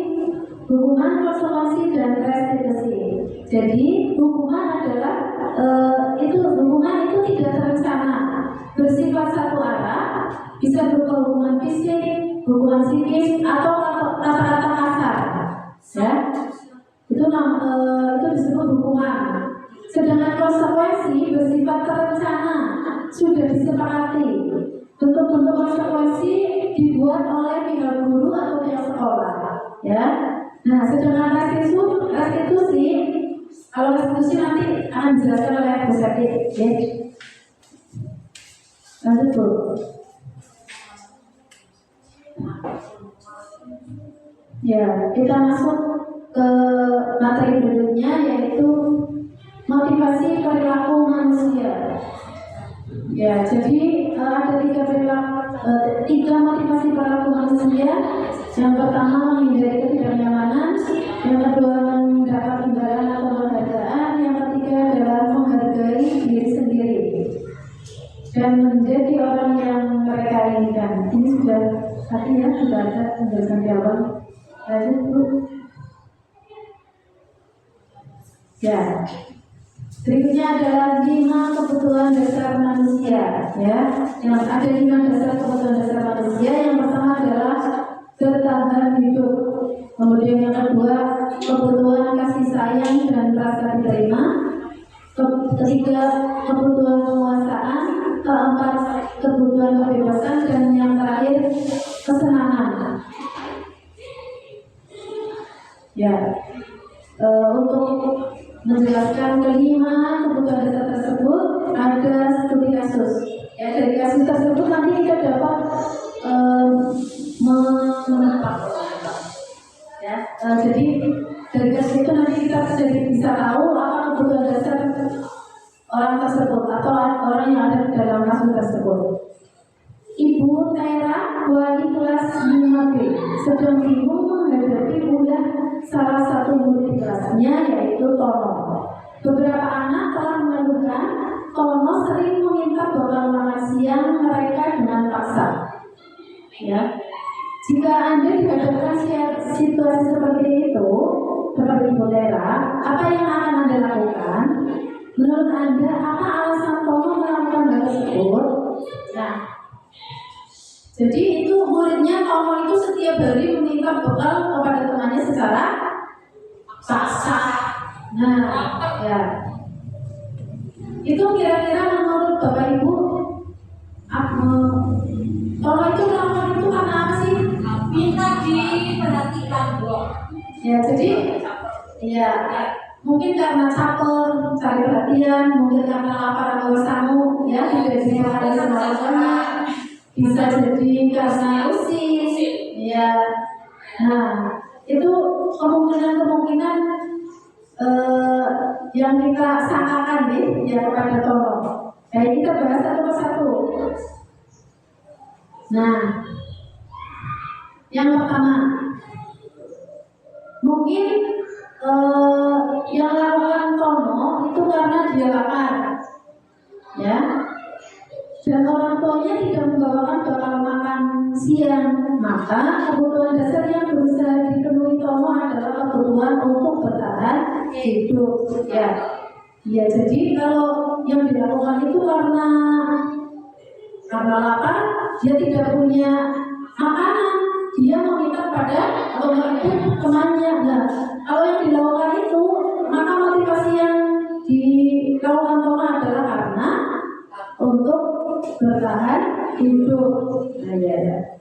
dan restitusi. Jadi hukuman adalah hukuman itu tidak terencana, bersifat satu arah, bisa berupa hukuman fisik, hukuman psikis, atau kata-kata kasar. Ya, itu disebut hukuman. Sedangkan konsekuensi bersifat terencana, sudah disepakati. Bentuk-bentuk konsekuensi dibuat oleh pihak guru atau pihak sekolah. Ya. Nah, sedangkan restitusi Kalau restitusi nanti akan dijelaskan oleh Bu Sati, ya. Lanjut Bu. Ya, kita masuk ke materi berikutnya yaitu motivasi perilaku manusia. Ya, jadi ada tiga motivasi perilaku manusia. Yang pertama menghindari ketidaknyamanan, yang kedua mendapat imbalan atau penghargaan, yang ketiga adalah menghargai diri sendiri dan menjadi orang yang mereka inginkan. Ini sudah tadi ya, sudah ada penjelasan di awal. Lanjut Bu. Ya. Berikutnya adalah 5 kebutuhan dasar manusia, ya. Yang ada 5 dasar kebutuhan dasar manusia. Yang pertama adalah bertahan hidup. Kemudian yang kedua, kebutuhan kasih sayang dan rasa diterima. Ketiga, kebutuhan penguasaan. Keempat, kebutuhan kebebasan, dan yang terakhir, kesenangan. Ya, untuk menjelaskan kelima kebutuhan dasar tersebut ada studi kasus. Ya, dari kasus tersebut nanti kita dapat ya, jadi dari kasus itu nanti kita jadi bisa tahu apa kebutuhan dasar orang tersebut atau orang yang ada di dalam kasus tersebut. Ibu Tera, wali kelas 5B, sedang bingung menghadapi ulah salah satu murid kelasnya yaitu Tono. Beberapa anak telah mengeluhkan Tono sering meminta bekal makan siang mereka dengan paksa. Ya, jika Anda dihadapkan situasi seperti itu, seperti Ibu Tera, apa yang akan Anda lakukan? Menurut Anda, apa alasan Tono melakukan hal tersebut? Nah, jadi itu muridnya Tomo itu setiap hari meminta bekal kepada temannya secara paksa. Nah, ya. Itu kira-kira menurut Bapak Ibu, Tomo itu melakukan itu karena apa sih? Minta diperhatikan dong. Ya, jadi ya mungkin karena caper, cari perhatian, mungkin karena lapar atau samu, ya tidak dimakan semuanya. Bisa jadi karena usil, ya. Nah, itu kemungkinan yang kita sangkakan nih, ya kepada Tono. Baik, kita bahas satu persatu. Nah, yang pertama, mungkin yang lakukan Tono itu karena dia lapar, ya. Dan orang tuanya tidak membawakan bekal makan siang, maka kebutuhan dasar yang berusaha dipenuhi Tomo adalah kebutuhan untuk bertahan hidup. Ya, jadi kalau yang dilakukan itu karena lapar, dia tidak punya makanan, dia meminta pada atau merebut temannya. Nah, kalau yang dilakukan itu, maka motivasi yang dilakukan Tomo adalah karena untuk bertahan hidup. Nah, ya.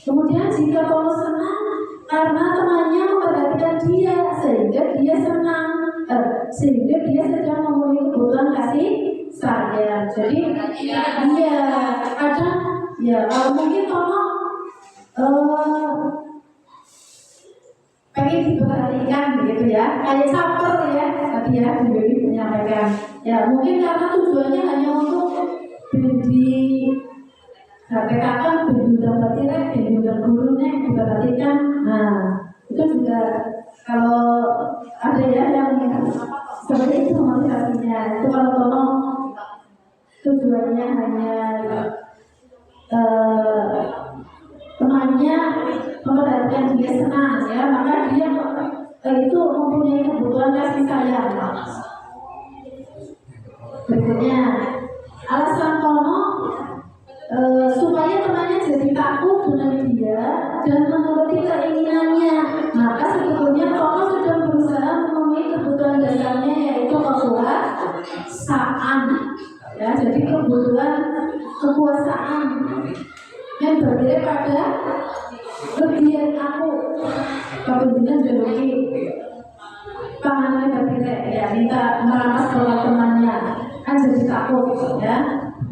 Kemudian jika Tomo senang karena temannya memperhatikan dia sehingga dia senang, sehingga dia sedang memenuhi kebutuhan kasih sayang. Jadi dia kadang ya kalau mungkin Tomo pengen diperhatikan begitu ya, kayak caper ya tadi ya Dewi menyampaikan. Ya mungkin karena tujuannya hanya untuk di HPK bendungan batirek, bendungan gurunya diperhatikan. Nah, itu juga kalau ada ya yang seperti itu motivasinya. Itu kalau Tono tujuannya hanya temannya memperhatikan dia senang, ya maka dia itu mempunyai kebutuhan kasih sayang. Berikutnya, alasan Tono supaya temannya jadi takut dengan dia dan menuruti keinginannya. Maka sebetulnya Tono sedang berusaha memenuhi kebutuhan dasarnya yaitu kekuasaan. Ya, jadi kebutuhan kekuasaan yang berdiri pada lebihan aku, kepemimpinan Jokowi. pangannya berbeda ya, minta merampas bola temannya kan jadi takut ya.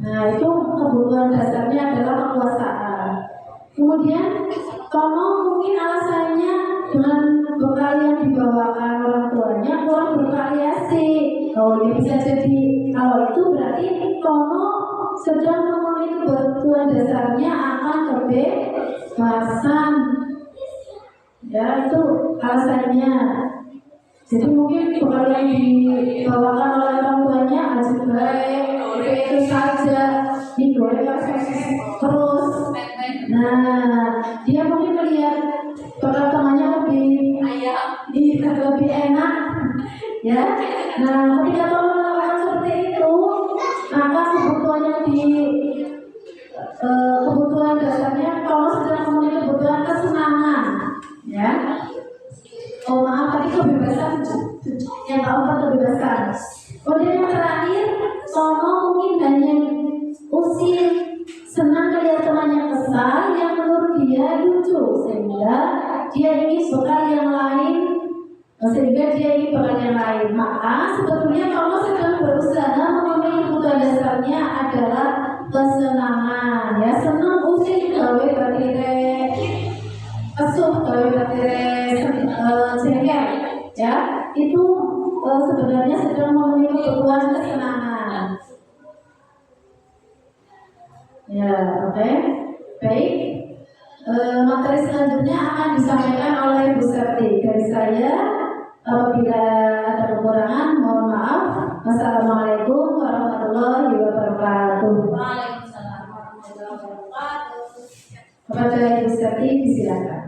Nah itu kebutuhan dasarnya adalah kekuasaan. Kemudian kalau mungkin alasannya dengan bekal yang dibawakan orang tuanya kurang bervariasi. Oh ya bisa jadi kalau itu berarti kalau sedang memenuhi kebutuhan dasarnya akan kebebasan. Ya itu alasannya. Jadi mungkin bekal yang dibawakan oleh orang tuanya aljabar itu saja digoreng terus. Nah dia mungkin melihat bekal temannya lebih enak ya. Nah ketika kamu melakukan seperti itu maka kebutuhan dasarnya kalau sedang memenuhi kebutuhan kesenangan ya. Oh maaf tadi kebebasan yang keempat kebebasan. Kemudian yang terakhir Sono mungkin hanya usil senang melihat temannya kesal yang menurut dia lucu sehingga dia ingin bekal yang lain. Maka sebetulnya kalau sedang berusaha memenuhi kebutuhan dasarnya adalah kesenangan ya. Senang usil gawe batire asuh gawe batire sehingga ya itu sebenarnya sedang memenuhi kebutuhan kesenangan ya. Oke. Baik, materi selanjutnya akan disampaikan oleh Bu Serti dari saya. Apabila ada kekurangan mohon maaf. Wassalamualaikum warahmatullahi wabarakatuh. Waalaikumsalam warahmatullahi wabarakatuh. Kepada Ibu Serti disilakan.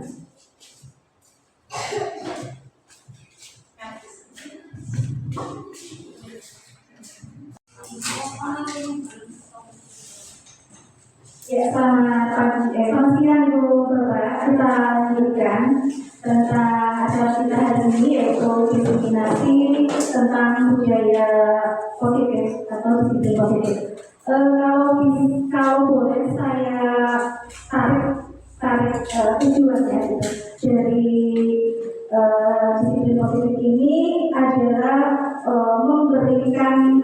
Ya, selamat siang Ibu Bapak. Kita lanjutkan tentang acara kita hari ini yaitu diskriminasi tentang budaya positif atau disiplin positif. Kalau boleh saya tarik tujuannya gitu. Dari disiplin positif ini adalah memberikan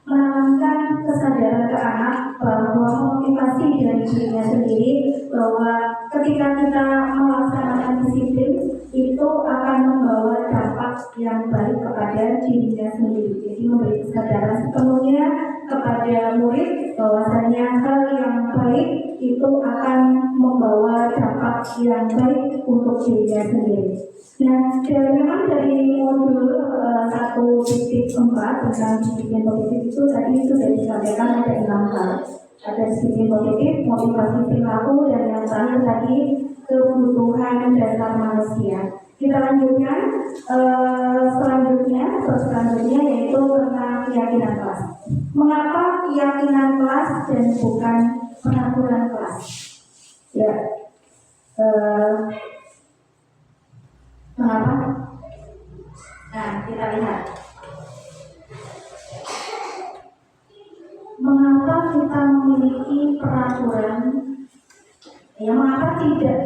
menanamkan kesadaran ke anak bahwa motivasi dari dirinya sendiri bahwa ketika kita melaksanakan disiplin itu akan membawa dampak yang baik kepada dirinya sendiri. Jadi memberi kesadaran sepenuhnya kepada murid bahwasanya hal yang baik itu akan membawa dampak yang baik untuk dirinya sendiri. Nah, memang dari modul 1.4 tentang disiplin positif itu tadi sudah disampaikan ada 6 hal. Ada disiplin positif, motivasi perilaku, dan yang terakhir tadi kebutuhan dasar manusia. Kita lanjutkan selanjutnya yaitu tentang keyakinan kelas. Mengapa keyakinan kelas dan bukan peraturan kelas? Ya. Mengapa? Nah, kita lihat. Mengapa kita memiliki peraturan? Ya, mengapa tidak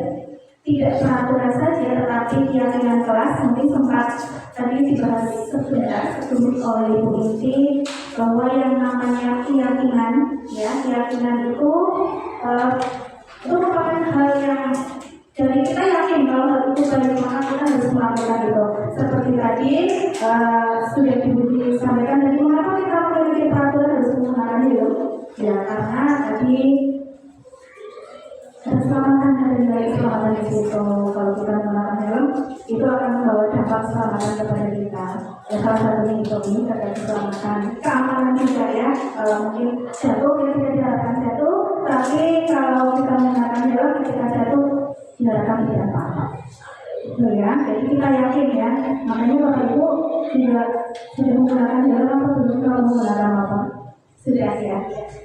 peraturan saja, tetapi keyakinan kelas? Mungkin sempat tadi dibahas sebelum oleh Ibu Inti bahwa yang namanya keyakinan, ya keyakinan itu merupakan hal yang jadi kita yakin kalau hal itu baik maka kita harus melakukan itu. Seperti tadi sudah disampaikan tadi mengapa kita memiliki peraturan harus menggunakan itu? Ya karena tadi keselamatan dan baik keselamatan di situ. Kalau kita menggunakan helm itu akan membawa dampak keselamatan kepada kita. Ya, salah satunya itu ini terkait keselamatan, keamanan juga ya. Kalau mungkin jatuh kita tidak diharapkan jatuh, tapi kalau kita menggunakan helm ketika jatuh diharapkan tidak apa-apa. Ya, jadi kita yakin ya. Makanya Bapak Ibu juga sudah menggunakan helm atau belum kalau menggunakan apa? Sudah ya.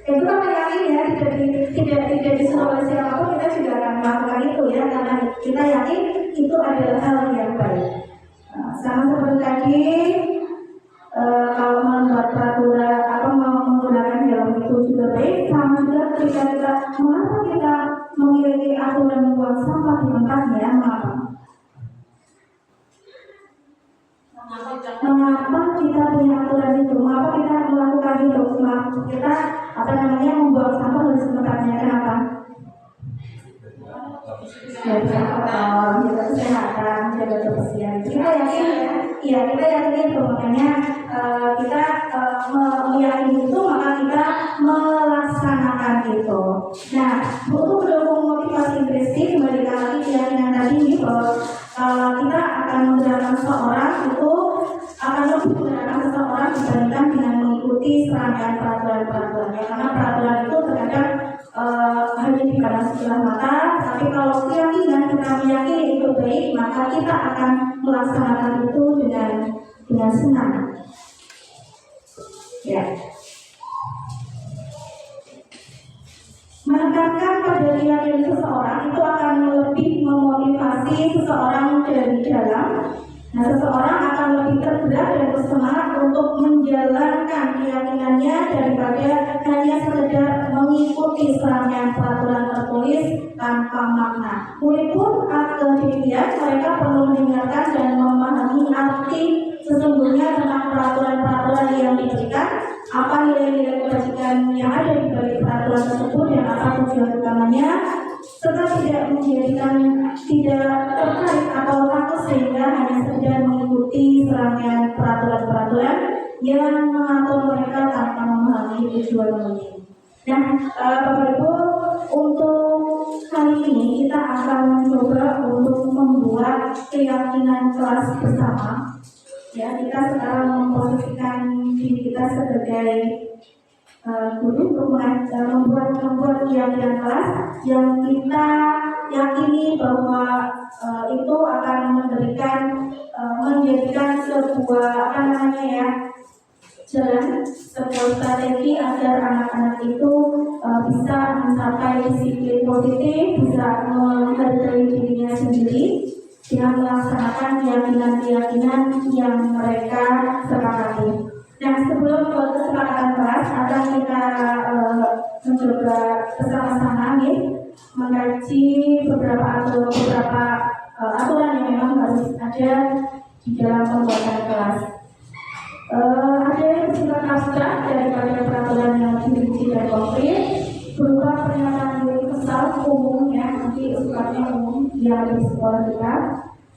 Itu kan yakin ya, tidak disuruh oleh siapapun kita juga akan melakukan itu ya, karena kita yakin itu adalah hal yang baik. Sama seperti tadi kalau membuat peraturan atau menggunakan helm itu juga baik, sama juga ketika mengapa kita memiliki aturan membuang sampah di tempatnya, mengapa? Mengapa kita punya aturan itu? Mengapa kita melakukan itu? Mengapa kita membuang sampah harus tempatnya? Kenapa? Ya, jaga kesehatan, jaga kebersihan. Kita yakin ya, kita yakin itu. Makanya kita meyakini itu, maka kita melaksanakan itu. Nah, untuk mendukung motivasi intrinsik, kembali lagi keyakinan tadi bahwa kita akan menggerakkan seseorang itu akan lebih menggerakkan seseorang dibandingkan dengan mengikuti serangkaian peraturan-peraturan. Ya, karena peraturan itu terkadang hanya dipandang sebelah mata, tapi kalau keyakinan kita meyakini itu baik, maka kita akan melaksanakan itu dengan senang. Ya. Menekankan pada keyakinan seseorang itu akan lebih memotivasi seseorang dari dalam. Nah, seseorang akan lebih tergerak dan bersemangat untuk menjalankan keyakinannya daripada hanya sekedar mengikuti serangkaian peraturan tertulis tanpa makna. Murid pun demikian, mereka perlu mendengarkan dan memahami arti sesungguhnya tentang peraturan-peraturan yang diberikan, apa nilai-nilai kebajikan yang ada di balik peraturan tersebut dan apa tujuan utamanya, serta tidak tertarik atau takut sehingga hanya sekedar mengikuti serangkaian peraturan-peraturan yang mengatur mereka tanpa memahami tujuannya. Nah, Bapak Ibu, untuk kali ini kita akan mencoba untuk membuat keyakinan kelas bersama. Ya, kita sekarang memposisikan diri kita sebagai guru untuk membuat keyakinan kelas yang kita yakini bahwa itu akan menjadikan sebuah jalan, sebuah strategi agar anak-anak itu bisa mencapai disiplin positif, bisa menghargai dirinya sendiri dengan melaksanakan keyakinan-keyakinan yang mereka sepakati. Nah, sebelum ke kesepakatan kelas, akan kita mencoba bersama-sama mengkaji beberapa aturan yang memang harus ada di dalam pembuatan kelas. Ada yang bersifat abstrak daripada peraturan yang lebih rinci dan konkret, berupa pernyataan universal umum ya, nanti sifatnya umum yang ada di sekolah kita.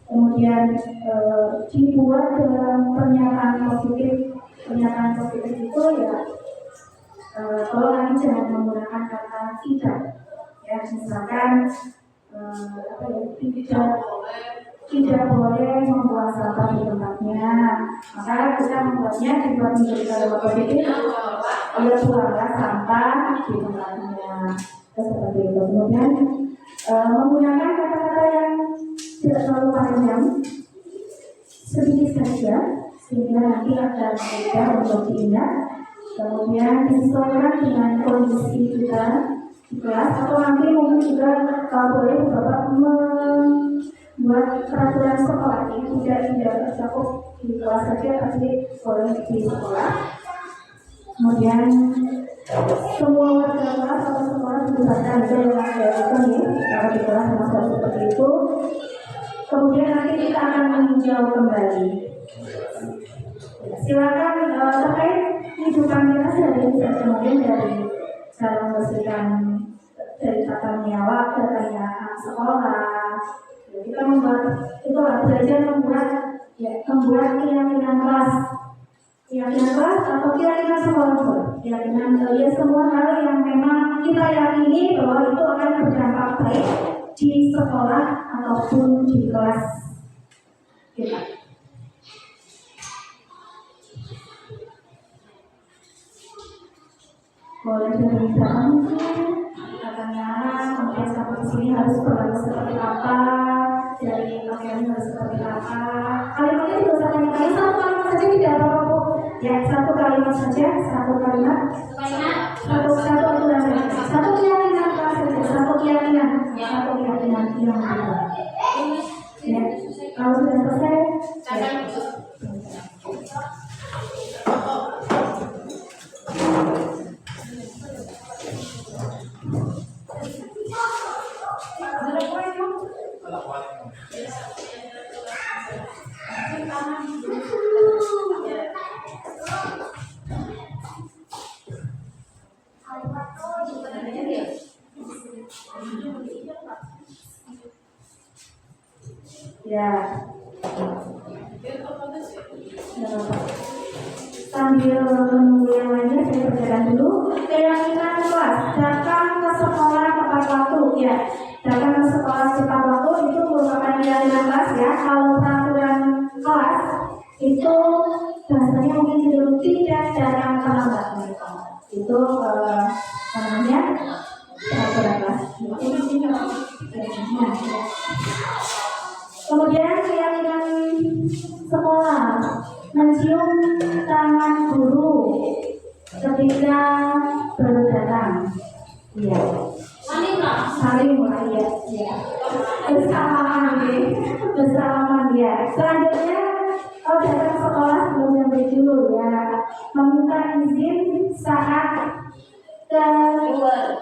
Kemudian dibuat dalam pernyataan positif itu ya, kalau nanti jangan menggunakan kata tidak ya, misalkan tidak boleh membuang sampah di tempatnya, maka kita membuatnya dibuat menjadi kalimat positif, buanglah sampah di tempatnya, seperti itu. Kemudian menggunakan kata-kata yang tidak terlalu panjang, sedikit saja sehingga nanti akan mudah untuk diingat. Kemudian disesuaikan dengan kondisi kita di kelas, atau nanti mungkin juga boleh Bapak membuat peraturan sekolah ini tidak tercakup di kelas saja, tapi boleh di sekolah. Kemudian semua warga kelas atau sekolah diberikan yang ada kalau di kelas masalah seperti itu. Kemudian nanti kita akan meninjau kembali. Silakan terkait kehidupan kita sehari-hari saja, mungkin dari cara membersihkan dari tata niaga, datanya sekolah. Kita belajar membuat keyakinan kelas atau keyakinan sekolah, keyakinan semua hal yang memang kita yakini bahwa itu akan berdampak baik di sekolah ataupun di kelas kita. Boleh dari belakang katanya, kemudian sampai di sini harus berlaku seperti apa, dari pakaian harus seperti apa. Kalimatnya tidak usah kali-kali, satu kalimat saja tidak apa-apa. Ya, satu kalimat saja, satu aturan saja, satu keyakinan saja, satu keyakinan yang benar. Ya, kalau sudah selesai, Kalau Ya. Sambil menunggu yang lainnya, saya bacakan dulu. Keyakinan kelas, datang ke sekolah tepat waktu. Ya, datang ke sekolah tepat waktu itu merupakan keyakinan kelas ya. Kalau peraturan kelas itu bahasanya mungkin cenderung tidak datang terlambat. Itu namanya peraturan kelas. Kemudian keyakinan sekolah, mencium tangan guru ketika baru datang. Iya. Saling mulai ya. Bersalaman ya. Selanjutnya datang sekolah sebelum jam 7 ya. Meminta izin saat ke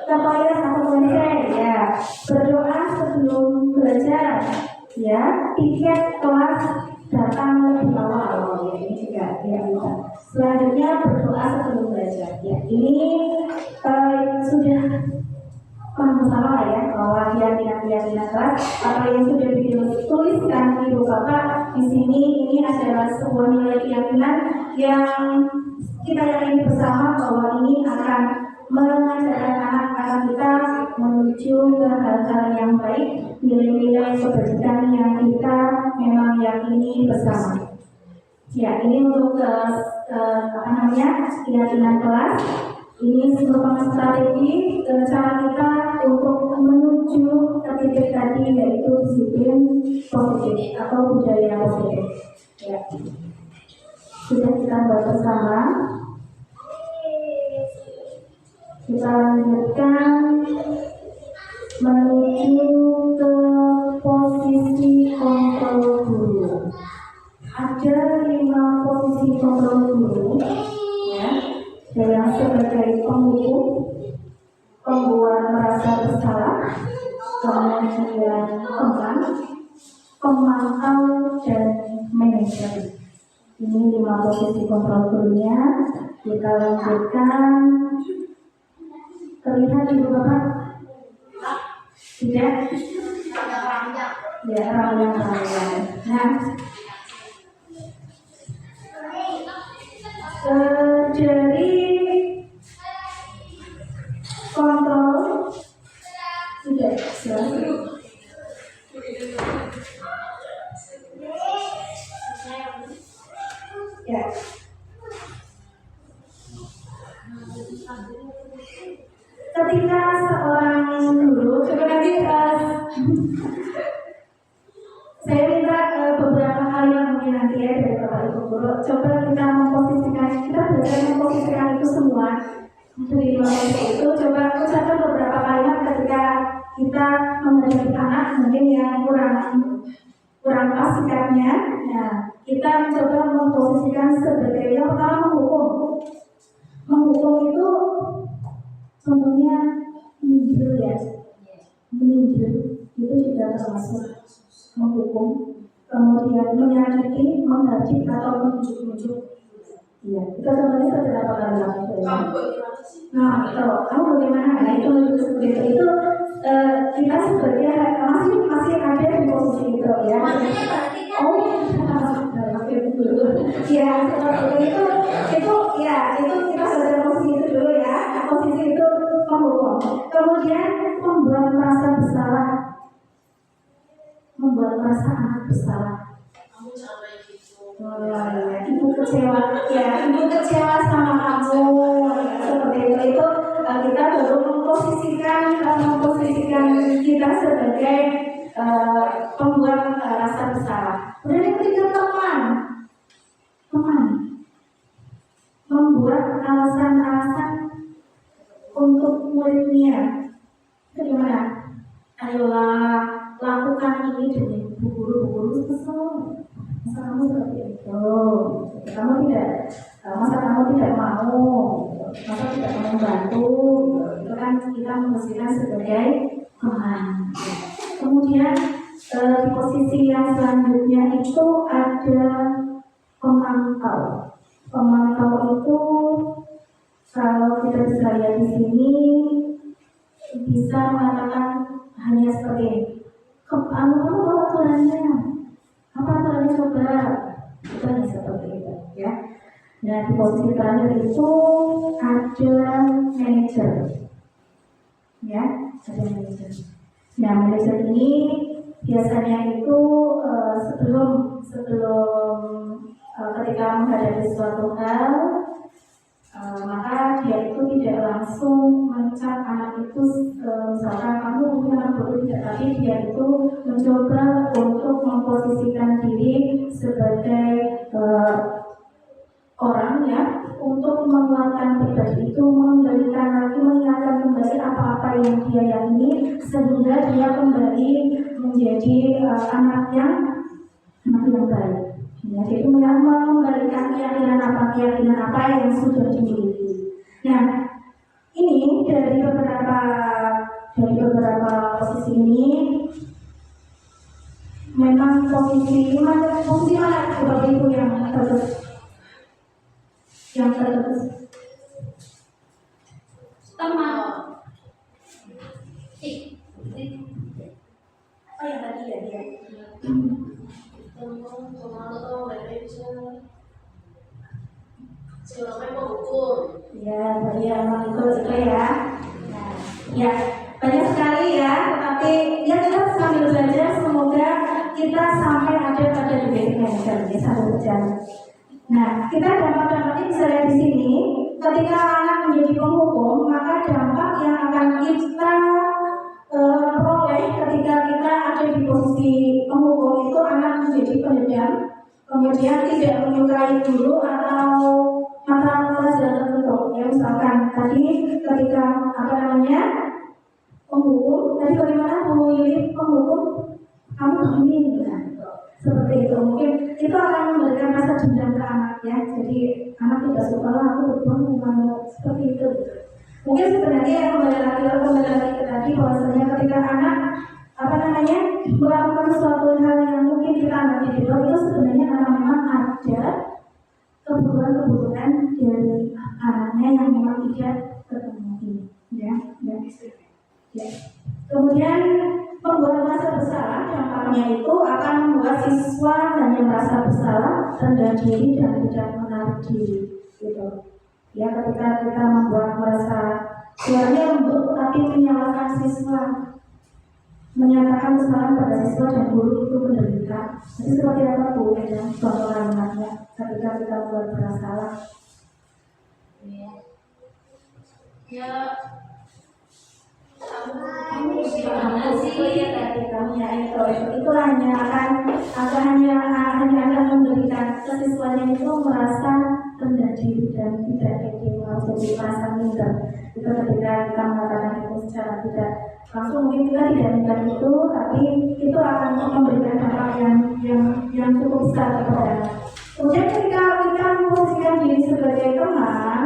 toilet atau WC ya. Berdoa sebelum belajar ya. Tiket kelas datang lebih awal. Ini juga ya. Selanjutnya berdoa sebelum belajar ya. Ini sudah bersama ya, bahwa keyakinan kelas apa yang sudah dituliskan di buku Bapak di sini ini adalah sebuah nilai keyakinan yang kita yakini bersama bahwa ini akan mengajarkan anak-anak kita menuju ke hal-hal yang baik, nilai-nilai kebajikan yang kita memang yakini bersama. Ya, ini untuk keyakinan kelas. Ini merupakan strategi cara kita untuk menuju ke titik tadi, yaitu disiplin positif atau budaya positif. Ya. Sudah kita buat bersama. Kita lanjutkan menuju ke posisi kontrol guru. Ada 5 posisi kontrol guru. Ya. Yang sebagai penghukum, pembuat merasa bersalah, kemudian pemantau dan manajer. Ini 5 posisi kontrol gurunya. Kita lanjutkan. Terlihat di Bapak? Tidak? Ya, rangkaian. Nah, dari kontrol sudah selesai. Ya. Ketika seorang guru, coba nanti saya minta beberapa kali mungkin nanti ya dari Bapak Ibu guru, coba kita belajar memposisikan itu semua dari itu. Coba ucapkan beberapa kalimat ketika kita menghadapi anak mungkin yang kurang pas sikapnya. Nah, kita mencoba memposisikan sebagai yang pertama menghukum itu contohnya meninjil ya, meninjil itu juga termasuk menghukum. Kemudian menyakiti, menghaji atau menunjuk-nunjuk. Iya, kita contohnya beberapa kalimat itu ya. Nah, kamu bagaimana? Nah, itu seperti itu. Kita sebenarnya masih ada di posisi itu ya. Oh, oke betul. Ya, seperti itu ya, itu kita sudah posisi itu dulu ya. Posisi itu penghukum. Kemudian membuat merasa bersalah, membuat merasa anak bersalah. Kamu jangan kayak gitu. Oh ya, ibu kecewa ya, ibu kecewa sama kamu. Seperti itu kita baru memposisikan kita sebagai pembuat rasa bersalah. Kemudian yang ketiga teman membuat alasan-alasan untuk muridnya. Bagaimana? Ayolah lakukan ini demi bu guru kesel. Masa kamu seperti itu? Masa kamu tidak mau? Masa tidak mau membantu? Itu kan kita memposisikan sebagai teman. Kemudian di posisi yang selanjutnya itu ada pemantau. Pemantau itu kalau kita bisa lihat di sini bisa mengatakan hanya seperti kamu bawa aturannya, Apa aturannya coba? Itu hanya seperti itu, ya. Nah, di posisi terakhir itu ada manajer, ya, ada manajer. Nah, manajer ini biasanya itu sebelum ketika menghadapi suatu hal, maka dia itu tidak langsung mencap anak itu, misalkan kamu punya anak bodoh, tidak, tapi dia itu mencoba untuk memposisikan diri sebagai orang ya, untuk menguatkan pribadi itu, memberikan lagi, mengingatkan kembali apa-apa yang dia yakini, sehingga dia kembali menjadi anak yang baik. Ya, jadi memberikan keyakinan apa yang sudah dimiliki. Nah, ini dari beberapa posisi ini, memang posisi mana Bapak Ibu yang terbagus? Teman. Apa yang tadi ya dia? Silakan menghukum. Ya, tadi emang itu ya. Nah, ya banyak sekali ya, tetapi ya kita sambil belajar, semoga kita sampai ada pada titik yang satu jam. Nah, kita dampak-dampaknya bisa lihat di sini. Ketika anak menjadi penghukum, maka dampak yang akan kita peroleh ketika kita ada di posisi penghukum itu, anak menjadi pendendam, kemudian tidak menyukai guru atau mata pelajaran tertentu. Ya, misalkan tadi ketika penghukum, tadi bagaimana Bu Yuli penghukum, kamu begini, kan? Seperti itu, mungkin itu akan memberikan rasa dendam ke anak ya. Jadi anak tidak suka lah aku berbuat seperti itu. Mungkin sebenarnya kembali lagi ke tadi, bahwasanya ketika anak melakukan suatu hal yang mungkin kita anggap tidak, itu sebenarnya karena memang ada kebutuhan dari anaknya yang memang tidak terpenuhi, ya. Kemudian membuat merasa bersalah, dampaknya itu akan membuat siswa hanya merasa bersalah, rendah diri dan tidak menarik diri, gitu. Ya, ketika kita membuat merasa suaranya lembut tapi menyalahkan siswa, menyatakan kesalahan pada siswa dan guru itu menderita. Jadi seperti apa Bu ya, contoh lainnya ketika kita membuat bersalah? Ya, kamu tadi kamu ya itu hanya akan memberikan siswanya itu merasa rendah diri dan tidak pede, jadi merasa minder. Itu ketika kita mengatakan itu secara tidak langsung, mungkin kita tidak minta itu, tapi itu akan memberikan dampak yang cukup besar kepada. Kemudian ketika kita memposisikan diri sebagai teman,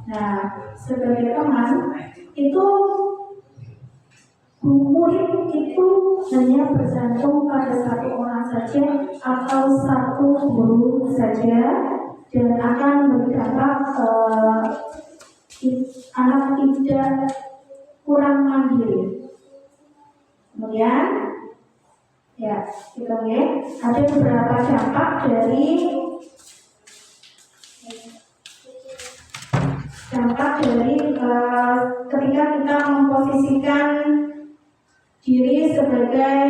nah sebagai teman itu murid itu hanya bergantung pada satu orang saja atau satu guru saja, dan akan berdampak anak tidak kurang mandiri. Kemudian ya kita lihat ada beberapa dampak dari ketika kita memposisikan diri sebagai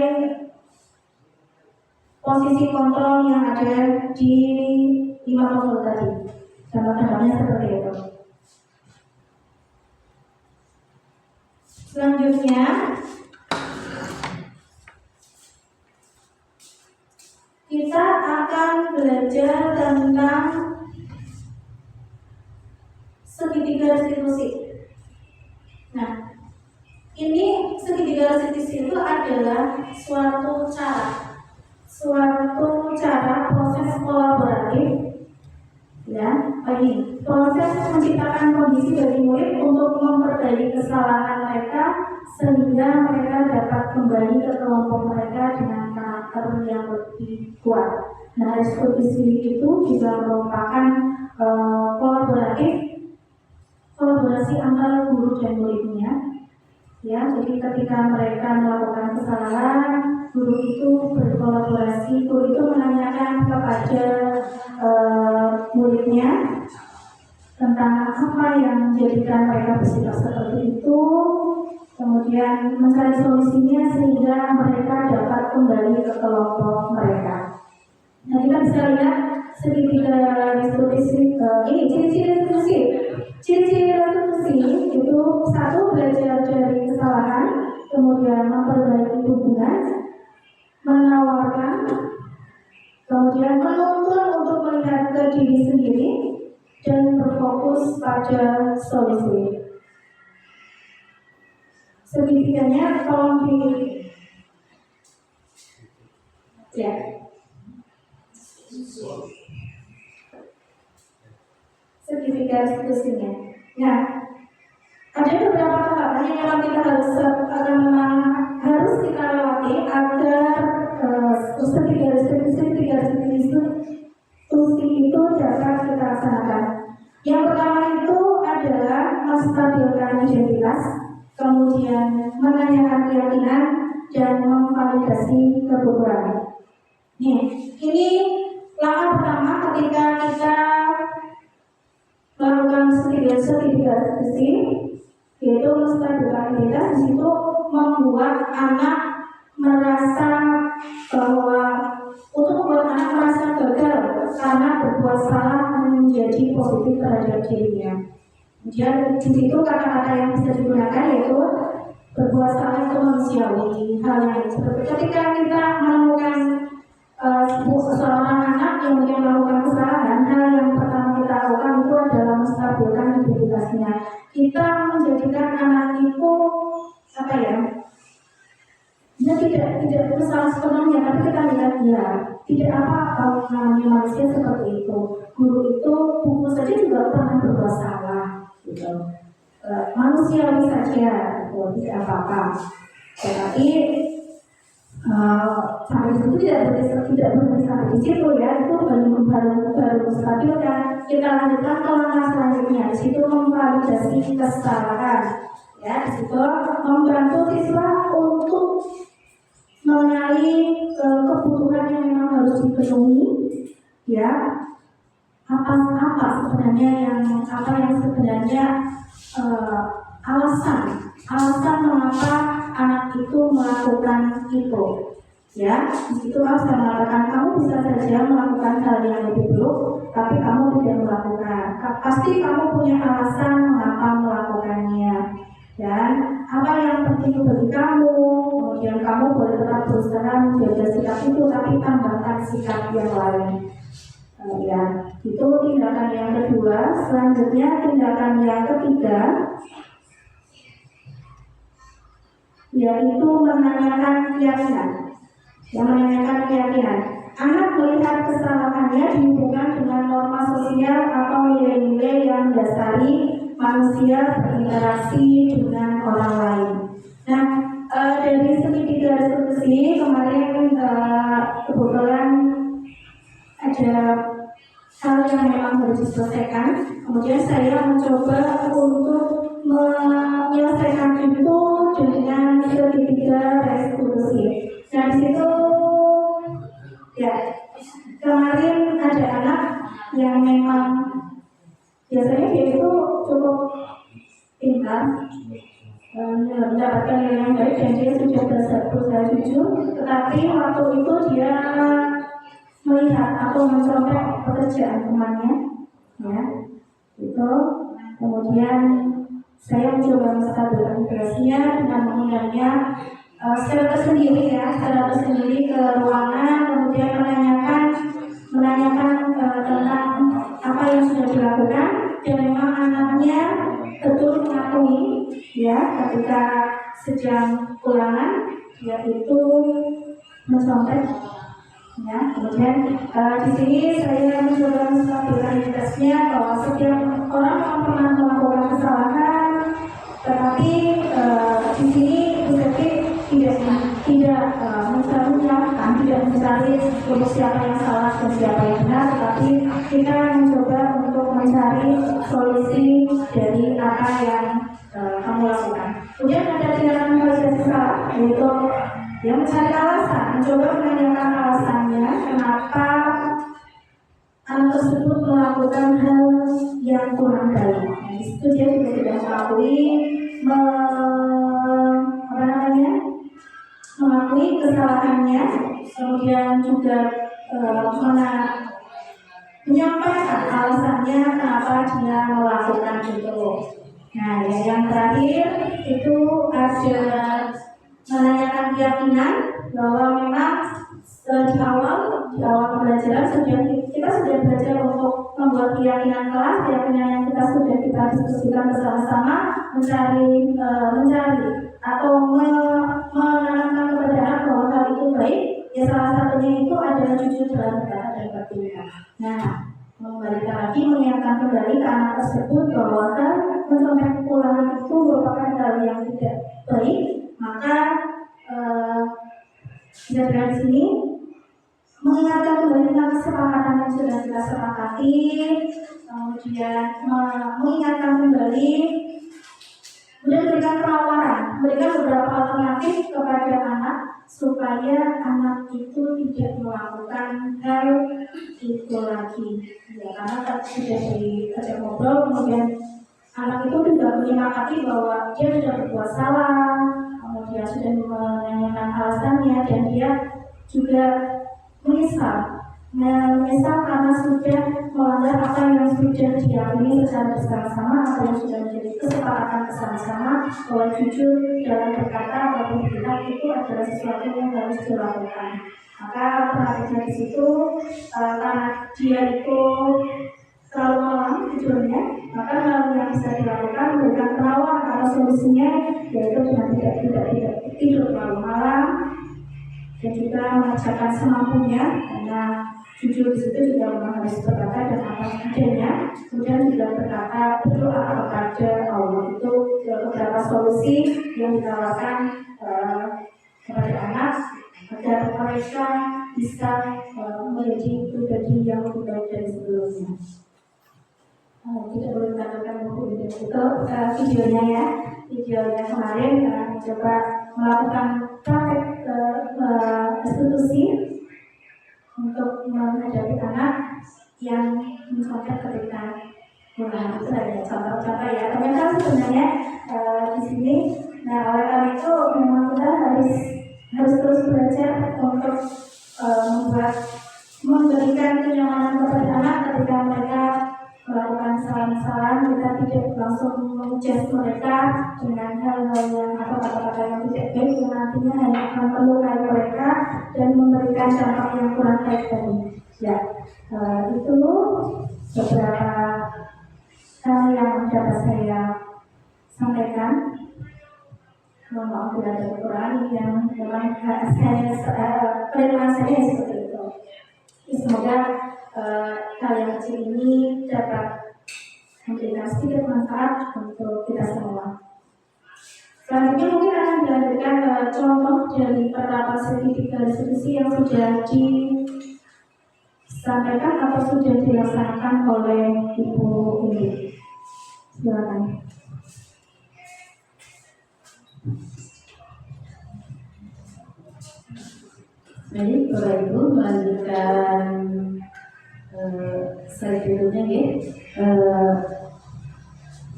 posisi kontrol yang ada di 5 kontrol tadi. Dampak-dampaknya seperti itu. Selanjutnya kita akan belajar tentang segitiga restitusi. Nah, ini segitiga restitusi itu adalah suatu cara proses kolaboratif, ya, proses menciptakan kondisi bagi murid untuk memperbaiki kesalahan mereka sehingga mereka dapat kembali ke kelompok mereka dengan karakter yang lebih kuat. Nah, restitusi itu juga merupakan kolaborasi antara guru dan muridnya. Ya, jadi ketika mereka melakukan kesalahan, guru itu berkolaborasi, guru itu menanyakan kepada muridnya tentang apa yang menjadikan mereka bersikap seperti itu, kemudian mencari solusinya sehingga mereka dapat kembali ke kelompok mereka. Nah, kita bisa lihat segitiga restitusi ini ciri-ciri restitusi itu: satu, belajar dari kesalahan, kemudian memperbaiki hubungan, menawarkan, kemudian menuntun untuk melihat ke diri sendiri, dan berfokus pada solusi. Segitiganya tolong di ya. Segitiga restitusinya. Nah, ada beberapa tahapan yang memang kita harus kita lewati agar segitiga restitusi itu dapat kita laksanakan. Yang pertama itu adalah menstabilkan identitas, kemudian menanyakan keyakinan, dan memvalidasi kebutuhan. Ini langkah pertama ketika kita melakukan segitiga restitusi, yaitu menstabilkan identitas. Di situ membuat anak merasa bahwa untuk membuat anak merasa gagal karena berbuat salah menjadi positif terhadap dirinya. Kemudian di situ kata-kata yang bisa digunakan yaitu berbuat salah itu manusiawi. Hal yang seperti ketika kita menemukan seorang anak yang mungkin melakukan kesalahan, hal yang pertama kita lakukan itu adalah menstabilkan identitasnya. Kita menjadikan anak itu dia tidak bersalah sepenuhnya, tapi kita lihat dia tidak kalau namanya manusia seperti itu. Guru itu buku saja juga pernah berbuat salah, gitu. Manusiawi saja, tidak apa-apa. Tetapi sampai situ tidak berhenti sampai di situ ya, itu baru menstabilkan. Kita lanjutkan ke langkah selanjutnya. Di situ memvalidasi kesalahan. Ya, di situ membantu siswa untuk mengenali kebutuhan yang memang harus dipenuhi, ya. Apa sebenarnya alasan mengapa anak itu melakukan itu, ya. Di situ harus mengatakan kamu bisa saja melakukan hal yang lebih buruk, tapi kamu tidak melakukan. Pasti kamu punya alasan mengapa melakukannya, dan apa yang penting bagi kamu. Kemudian kamu boleh tetap berusaha menjaga sikap itu, tapi tambahkan sikap yang lain. Ya, itu tindakan yang kedua. Selanjutnya tindakan yang ketiga, yaitu menanyakan keyakinan. Anak melihat kesalahannya dihubungkan dengan norma sosial atau nilai-nilai yang mendasari manusia berinteraksi dengan orang lain. Nah, dari segitiga restitusi kemarin kebetulan ada hal yang memang harus diselesaikan. Kemudian saya mencoba untuk menyelesaikan itu dengan segitiga restitusi. Nah, di situ ya, kemarin ada anak yang memang biasanya dia itu cukup pintar, mendapatkan nilai yang baik, dan dia sudah berusaha jujur. Tetapi waktu itu dia melihat atau mencontek pekerjaan temannya, ya, itu. Kemudian saya mencoba menstabilkan integrasinya dengan mengundangnya secara tersendiri ke ruangan, kemudian menanyakan tentang apa yang sudah dilakukan, dan memang anaknya betul mengakui ya ketika sedang ulangan dia itu mencontek. Ya, kemudian di sini saya mencoba menstabilkan identitasnya bahwa setiap orang yang pernah melakukan kesalahan, tetapi di sini tidak menyalahkan, tidak mencari untuk siapa yang salah dan siapa yang benar, tetapi kita mencoba untuk mencari solusi dari apa yang kamu lakukan. Kemudian ada tindakan validasi salah, yaitu Dia mencari alasan, mencoba menanyakan alasannya kenapa anak tersebut melakukan hal yang kurang baik. Nah, di situ dia juga tidak mengakui kesalahannya, kemudian juga menyampaikan alasannya kenapa dia melakukan itu. Nah, yang terakhir itu ada menanyakan keyakinan bahwa memang di awal pembelajaran kita sudah belajar untuk membuat keyakinan kelas, keyakinan yang sudah kita diskusikan bersama-sama, mencari atau menanamkan kepada anak bahwa hal itu baik. Ya, salah satunya itu adalah jujur dalam berkata dan bertindak. Nah, mengembalikan lagi, mengingatkan kembali ke anak tersebut bahwa hal mencontek pukulan itu merupakan hal yang tidak baik. Maka dari sini mengingatkan kembali tentang kesepakatan yang sudah kita sepakati, kemudian mengingatkan kembali, kemudian memberikan penawaran, memberikan beberapa alternatif kepada anak supaya anak itu tidak melakukan hal itu lagi. Ya, karena tadi sudah diajak ngobrol, kemudian anak itu juga menyepakati bahwa dia sudah berbuat salah, kemudian sudah menanyakan alasannya, dan dia juga menyesal karena sudah melanggar apa yang sudah diakini secara bersama-sama, apa yang sudah menjadi kesepakatan bersama-sama, bahwa jujur dalam berkata ataupun bertindak itu adalah sesuatu yang harus dilakukan. Maka alternatifnya di situ, karena dia itu terlalu malam tidurnya, maka hal yang bisa dilakukan memberikan penawaran atau solusinya yaitu dengan tidak tidur terlalu malam, dan juga mengerjakan semampunya, karena jujur di situ juga memang harus berkata dan apa adanya. Kemudian juga berkata berdoa kepada Allah. Itu beberapa solusi yang ditawarkan kepada anak agar mereka bisa menjadi pribadi yang lebih baik dari sebelumnya. Tidak boleh mengatakan buku itu videonya kemarin coba melakukan praktek institusi untuk menghadapi anak yang mencontek ketika pulang. Itu ada contoh-contoh ya. Ternyata sebenarnya di sini, nah oleh karena itu memang kita harus terus belajar untuk memberikan kenyamanan kepada anak ketika mereka melakukan kesalahan-kesalahan. Kita tidak langsung menjudge mereka dengan hal-hal yang atau kata-kata yang tidak baik, yang nantinya hanya akan melukai mereka dan memberikan dampak yang kurang baik tadi. Ya, itu beberapa hal yang dapat saya sampaikan. Mohon maaf bila ada kekurangan yang memang penerimaan saya seperti itu. Semoga hal yang kecil ini dapat memberikan sedikit manfaat untuk kita semua. Selanjutnya mungkin akan dilanjutkan contoh dari beberapa studi diskusi yang sudah disampaikan atau sudah dilaksanakan oleh Ibu ini. Silakan. Baik, Bapak Ibu, melanjutkan slide berikutnya ya.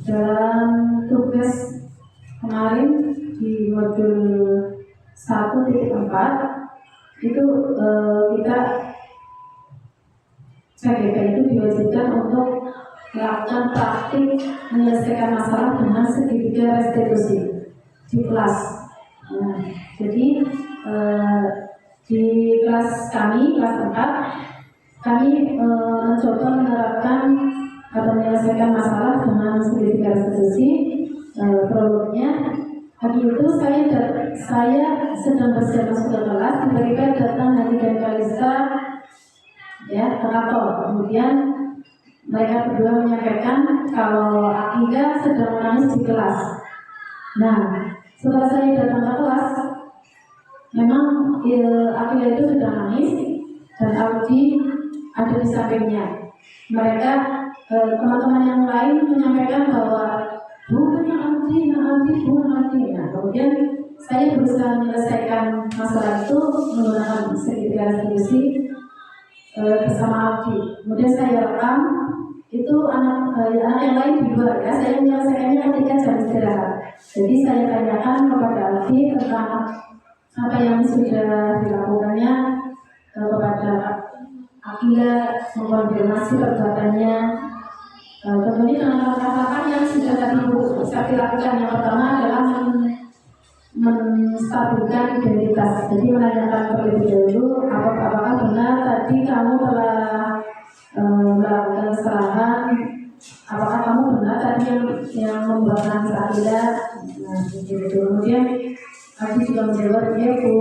Dalam tugas kemarin di modul 1.4 itu kita CGK itu diwajibkan untuk melakukan praktik menyelesaikan masalah dengan segitiga restitusi di kelas. Nah, jadi di kelas kami, kelas 4, kami mencoba menerapkan atau menyelesaikan masalah dengan segitiga restitusi. Prolognya, hari itu saya sedang bersiap masuk ke kelas, tiba-tiba datang Hani dan Kalista ya, kantor. Kemudian mereka berdua menyampaikan kalau Akinda sedang menangis di kelas. Nah, setelah saya datang ke kelas, memang Akinda itu sedang nangis dan Audi ada di sampingnya. Mereka teman-teman yang lain menyampaikan bahwa bukan Audi. Nah, kemudian saya berusaha menyelesaikan masalah itu menggunakan segitiga retribusi bersama Aldi. Kemudian saya rekam itu anak yang lain di luar ya. Saya menyelesaikannya ketika jam istirahat. Jadi saya tanyakan kepada Aldi tentang apa yang sudah dilakukannya kepada Akila, mengkonfirmasi perbuatannya. Kemudian dengan langkah-langkah yang sudah tadi saya lakukan, yang pertama adalah menstabilkan identitas. Jadi menanyakan terlebih dahulu apakah benar tadi kamu telah melakukan kesalahan, apakah kamu benar tadi yang membuat nangis Akila. Nah, begitu. Kemudian aku juga menjawab, iya Bu.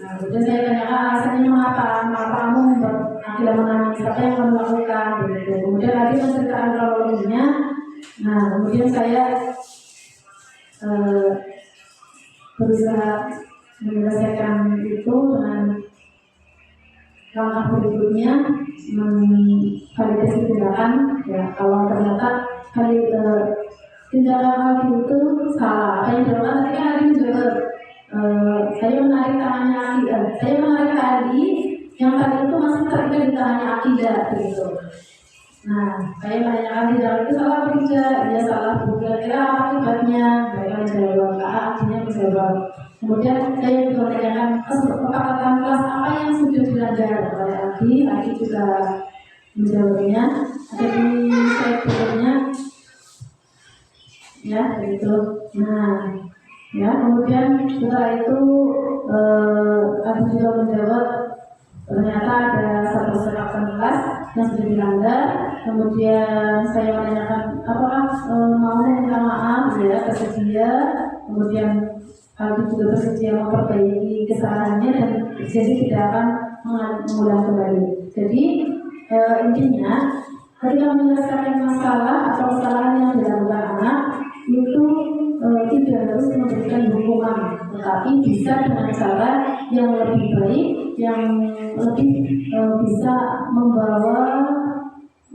Nah, kemudian saya tanyakan alasannya mengapa kamu membuat Akila menangis, apa yang kamu lakukan. Begitu. Kemudian tadi menceritakan kronologinya. Nah, kemudian saya berusaha menyelesaikan itu dengan langkah berikutnya, validasi tindakan. Ya, kalau ternyata tindakan Aldi itu salah, apa yang dilakukan tadi kan Aldi menjawab, saya menarik tangannya Akida, saya menarik tadi yang tadi itu masih terikat di tangannya Akida begitu. Nah, saya menanyakan tindakan itu salah apa tidak? Dia salah. Kira-kira apa akibatnya? Mereka menjawab, artinya menjawab. Kemudian saya juga menanyakan kesepakatan kelas apa yang sudah dilanggar oleh Aldi juga menjawabnya. Ada di slide berikutnya, ya begitu. Nah, ya kemudian setelah itu Aldi juga menjawab ternyata ada satu kesepakatan kelas yang sudah dilanggar. Kemudian saya menanyakan apakah mau minta maaf, ya bersedia. Kemudian Aldi juga bersedia memperbaiki kesalahannya dan berjanji tidak akan mengulang kembali. Jadi intinya ketika menyelesaikan masalah atau kesalahan yang dilakukan anak itu tidak harus memberikan hukuman, tetapi bisa dengan cara yang lebih baik, yang lebih bisa membawa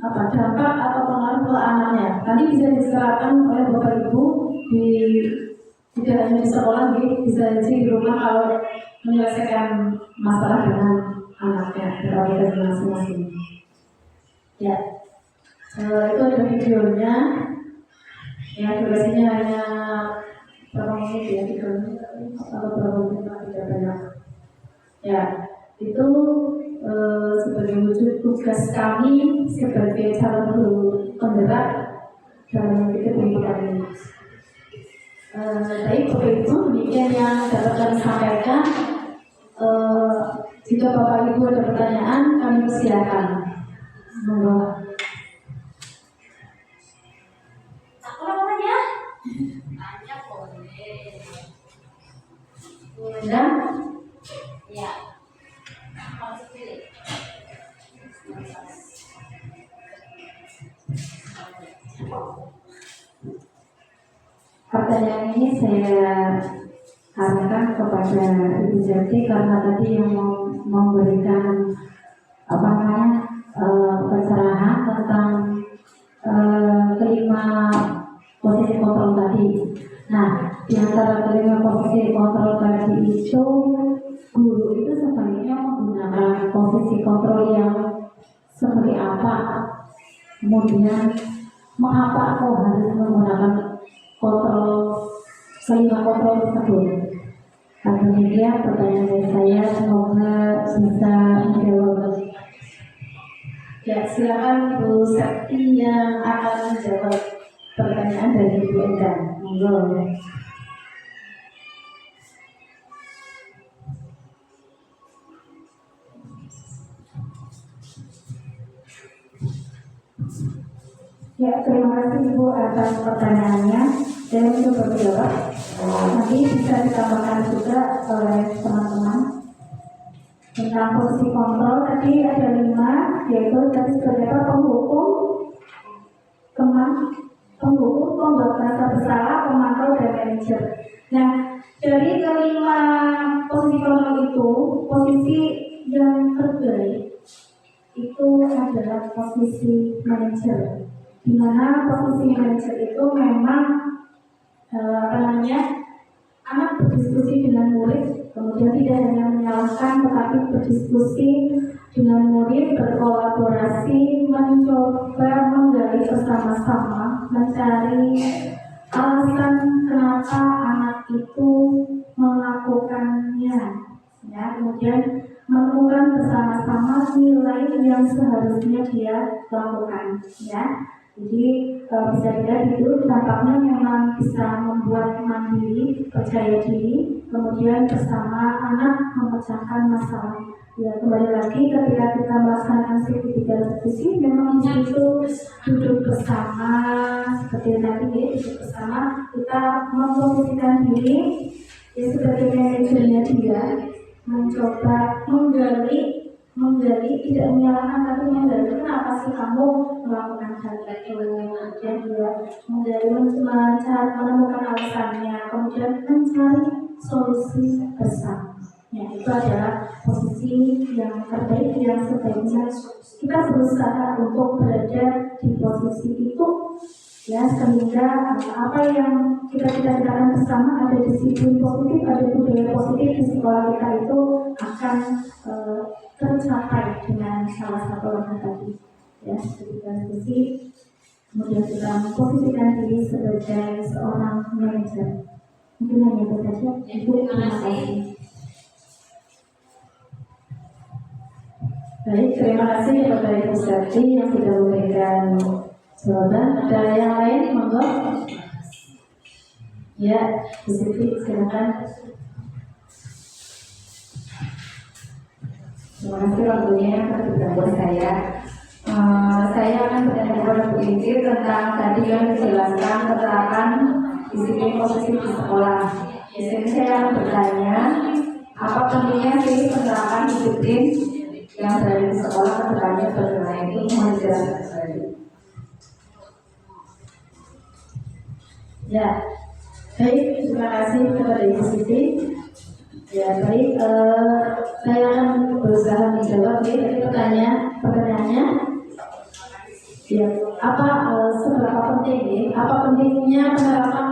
dampak atau pengaruh ke anaknya. Nanti bisa diserahkan oleh Bapak Ibu tidak hanya di sekolah, bisa di rumah kalau menyelesaikan masalah dengan anaknya, berada di masing-masing. Ya, itu ada videonya. Ya, durasinya hanya berapa menit ya, 3 menit atau berapa menit, tidak banyak. Ya, itu sebagai wujud tugas kami sebagai calon guru penggerak dalam pendidikan ini. Baik Bapak Ibu, demikian yang dapat kami sampaikan. Jika Bapak Ibu ada pertanyaan, kami persilakan. Monggo. Aku namanya? Tanya boleh. Dan Ya. Masuk pilih. pertanyaan ini saya arahkan kepada Ibu Jati karena tadi yang memberikan pencerahan tentang kelima posisi kontrol tadi. Nah, di antara kelima posisi kontrol tadi itu, guru itu sebaiknya menggunakan posisi kontrol yang seperti apa? Kemudian, mengapa kok harus menggunakan kelima kontrol tersebut? Demikian pertanyaan dari saya, semoga bisa menjawab. Ya, silakan Bu Sakti yang akan menjawab pertanyaan dari Bu Enda. Monggo. Ya, terima kasih Ibu atas pertanyaannya. Saya mencoba menjawab. Nanti bisa ditambahkan juga oleh teman-teman. Tentang posisi kontrol tadi ada 5, yaitu tadi sebagai penghukum, pembuat merasa bersalah, pemantau, dan manajer. Nah, dari kelima posisi kontrol itu, posisi yang terbaik itu adalah posisi manajer, di mana posisi manajer itu memang anak berdiskusi dengan murid, kemudian tidak hanya menyalahkan tetapi berdiskusi dengan murid, berkolaborasi, mencoba menggali bersama-sama, mencari alasan kenapa anak itu melakukannya, ya, kemudian menemukan bersama-sama nilai yang seharusnya dia lakukan, ya. Jadi bisa dilihat itu dampaknya memang bisa membuat mandiri, percaya diri, kemudian bersama anak memecahkan masalah. Ya, kembali lagi ketika kita melaksanakan segitiga diskusi, memang di situ duduk bersama, seperti tadi ya, duduk bersama, kita memposisikan diri ya sebagai manajernya dia, mencoba menggali, tidak menyalahkan tapi menggali kenapa sih kamu melakukan hal itu, kemudian juga menggali, menemukan alasannya, kemudian mencari solusi bersama. Ya, itu adalah posisi yang terbaik yang sebaiknya kita berusaha untuk berada di posisi itu, ya, sehingga apa yang kita cita-citakan bersama, ada disiplin positif, ada budaya positif di sekolah kita itu akan tercapai dengan salah satu orang tadi, ya, ketika diskusi, kemudian kita memposisikan diri sebagai seorang manajer. Mungkin hanya itu saja. Ibu, terima kasih. Baik, terima kasih kepada Ibu Sati yang sudah memberikan jawaban. Ada yang lain, monggo. Ya, Bu Siti, silakan. Terima kasih waktunya buat saya. Saya akan bertanya kepada Bu Inti tentang tadi yang dijelaskan keterangan disiplin positif di sekolah. Di sini saya akan bertanya, apa pentingnya sih penerapan disiplin yang berada di sekolah kedepannya bagaimana itu mohon dijelaskan kembali. Ya, baik, terima kasih kepada Ibu Siti. Ya, baik, saya akan berusaha menjawab ya, pertanyaannya. Ya, seberapa penting ya? Apa pentingnya penerapan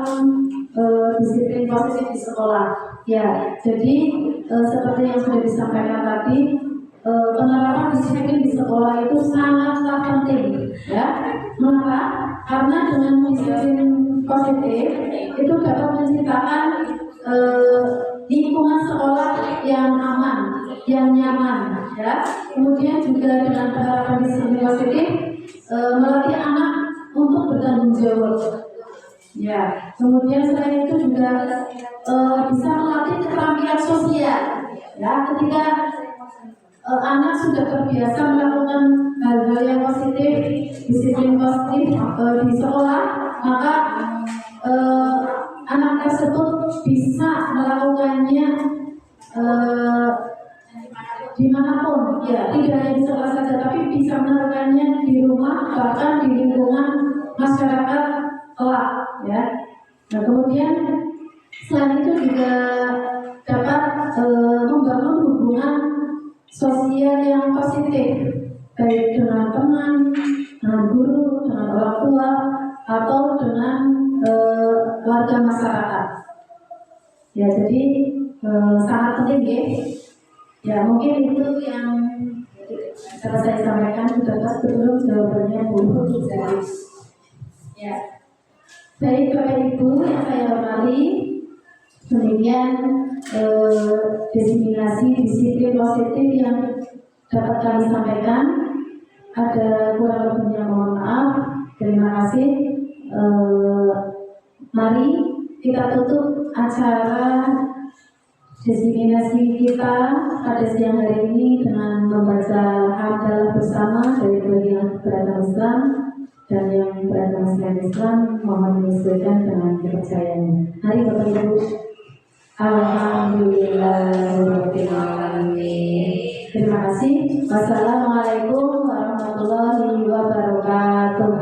disiplin positif di sekolah? Ya, jadi seperti yang sudah disampaikan tadi, penerapan disiplin di sekolah itu sangatlah penting, ya. Mengapa? Karena dengan disiplin positif itu dapat menciptakan lingkungan sekolah yang aman, yang nyaman, ya. Kemudian juga dengan penerapan disiplin positif melatih anak untuk bertanggung jawab, ya. Kemudian selain itu juga bisa melatih keterampilan sosial, ya. Ketika anak sudah terbiasa melakukan hal-hal yang positif, disiplin positif di sekolah, maka anak tersebut bisa melakukannya dimanapun, ya, tidak hanya di sekolah saja, tapi bisa melakukannya di rumah, bahkan di lingkungan masyarakat kelak, ya. Nah, kemudian selain itu juga dapat membangun hubungan sosial yang positif, baik dengan teman, dengan guru, dengan orang tua, atau dengan warga masyarakat. Ya, jadi sangat penting ya. Ya, mungkin itu yang setelah saya sampaikan sudah belum jawabannya Bu. Ya, baik Bapak Ibu yang saya hormati, demikian diseminasi disiplin positif yang dapat kami sampaikan. Ada kurang lebihnya mohon maaf. Terima kasih. Mari kita tutup acara diseminasi kita pada siang hari ini dengan membaca hamdalah bersama dari bagian beragama Islam dan yang beragama selain Islam mohon menyesuaikan dengan kepercayaannya. Mari Bapak Ibu. Alhamdulillahirobbilalamin. Terima kasih. Wassalamualaikum warahmatullahi wabarakatuh.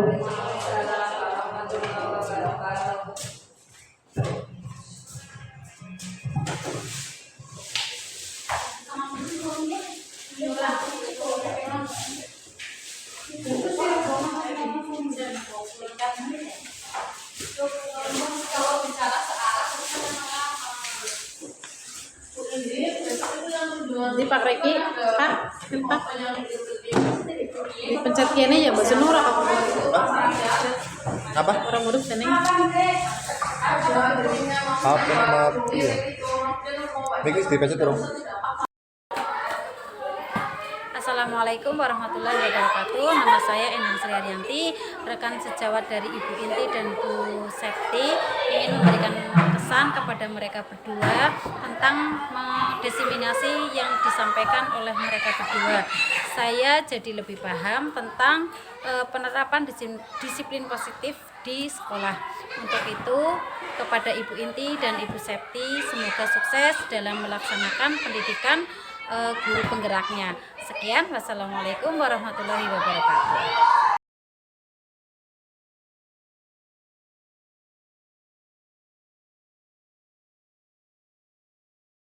Kalau bicara searah Pak Reki, Pak, Pak. Pencet kene ya bahasa Nora apa? Apa? Orang murid sini. Maaf, iya. Mikir dipencet terus. Assalamualaikum warahmatullahi wabarakatuh. Nama saya Endang Sri Ariyanti, rekan sejawat dari Ibu Inti dan Bu Septi, ingin memberikan pesan kepada mereka berdua tentang diseminasi yang disampaikan oleh mereka berdua. Saya jadi lebih paham tentang penerapan disiplin positif di sekolah. Untuk itu, kepada Ibu Inti dan Ibu Septi, semoga sukses dalam melaksanakan pendidikan guru penggeraknya. Sekian, wassalamualaikum warahmatullahi wabarakatuh.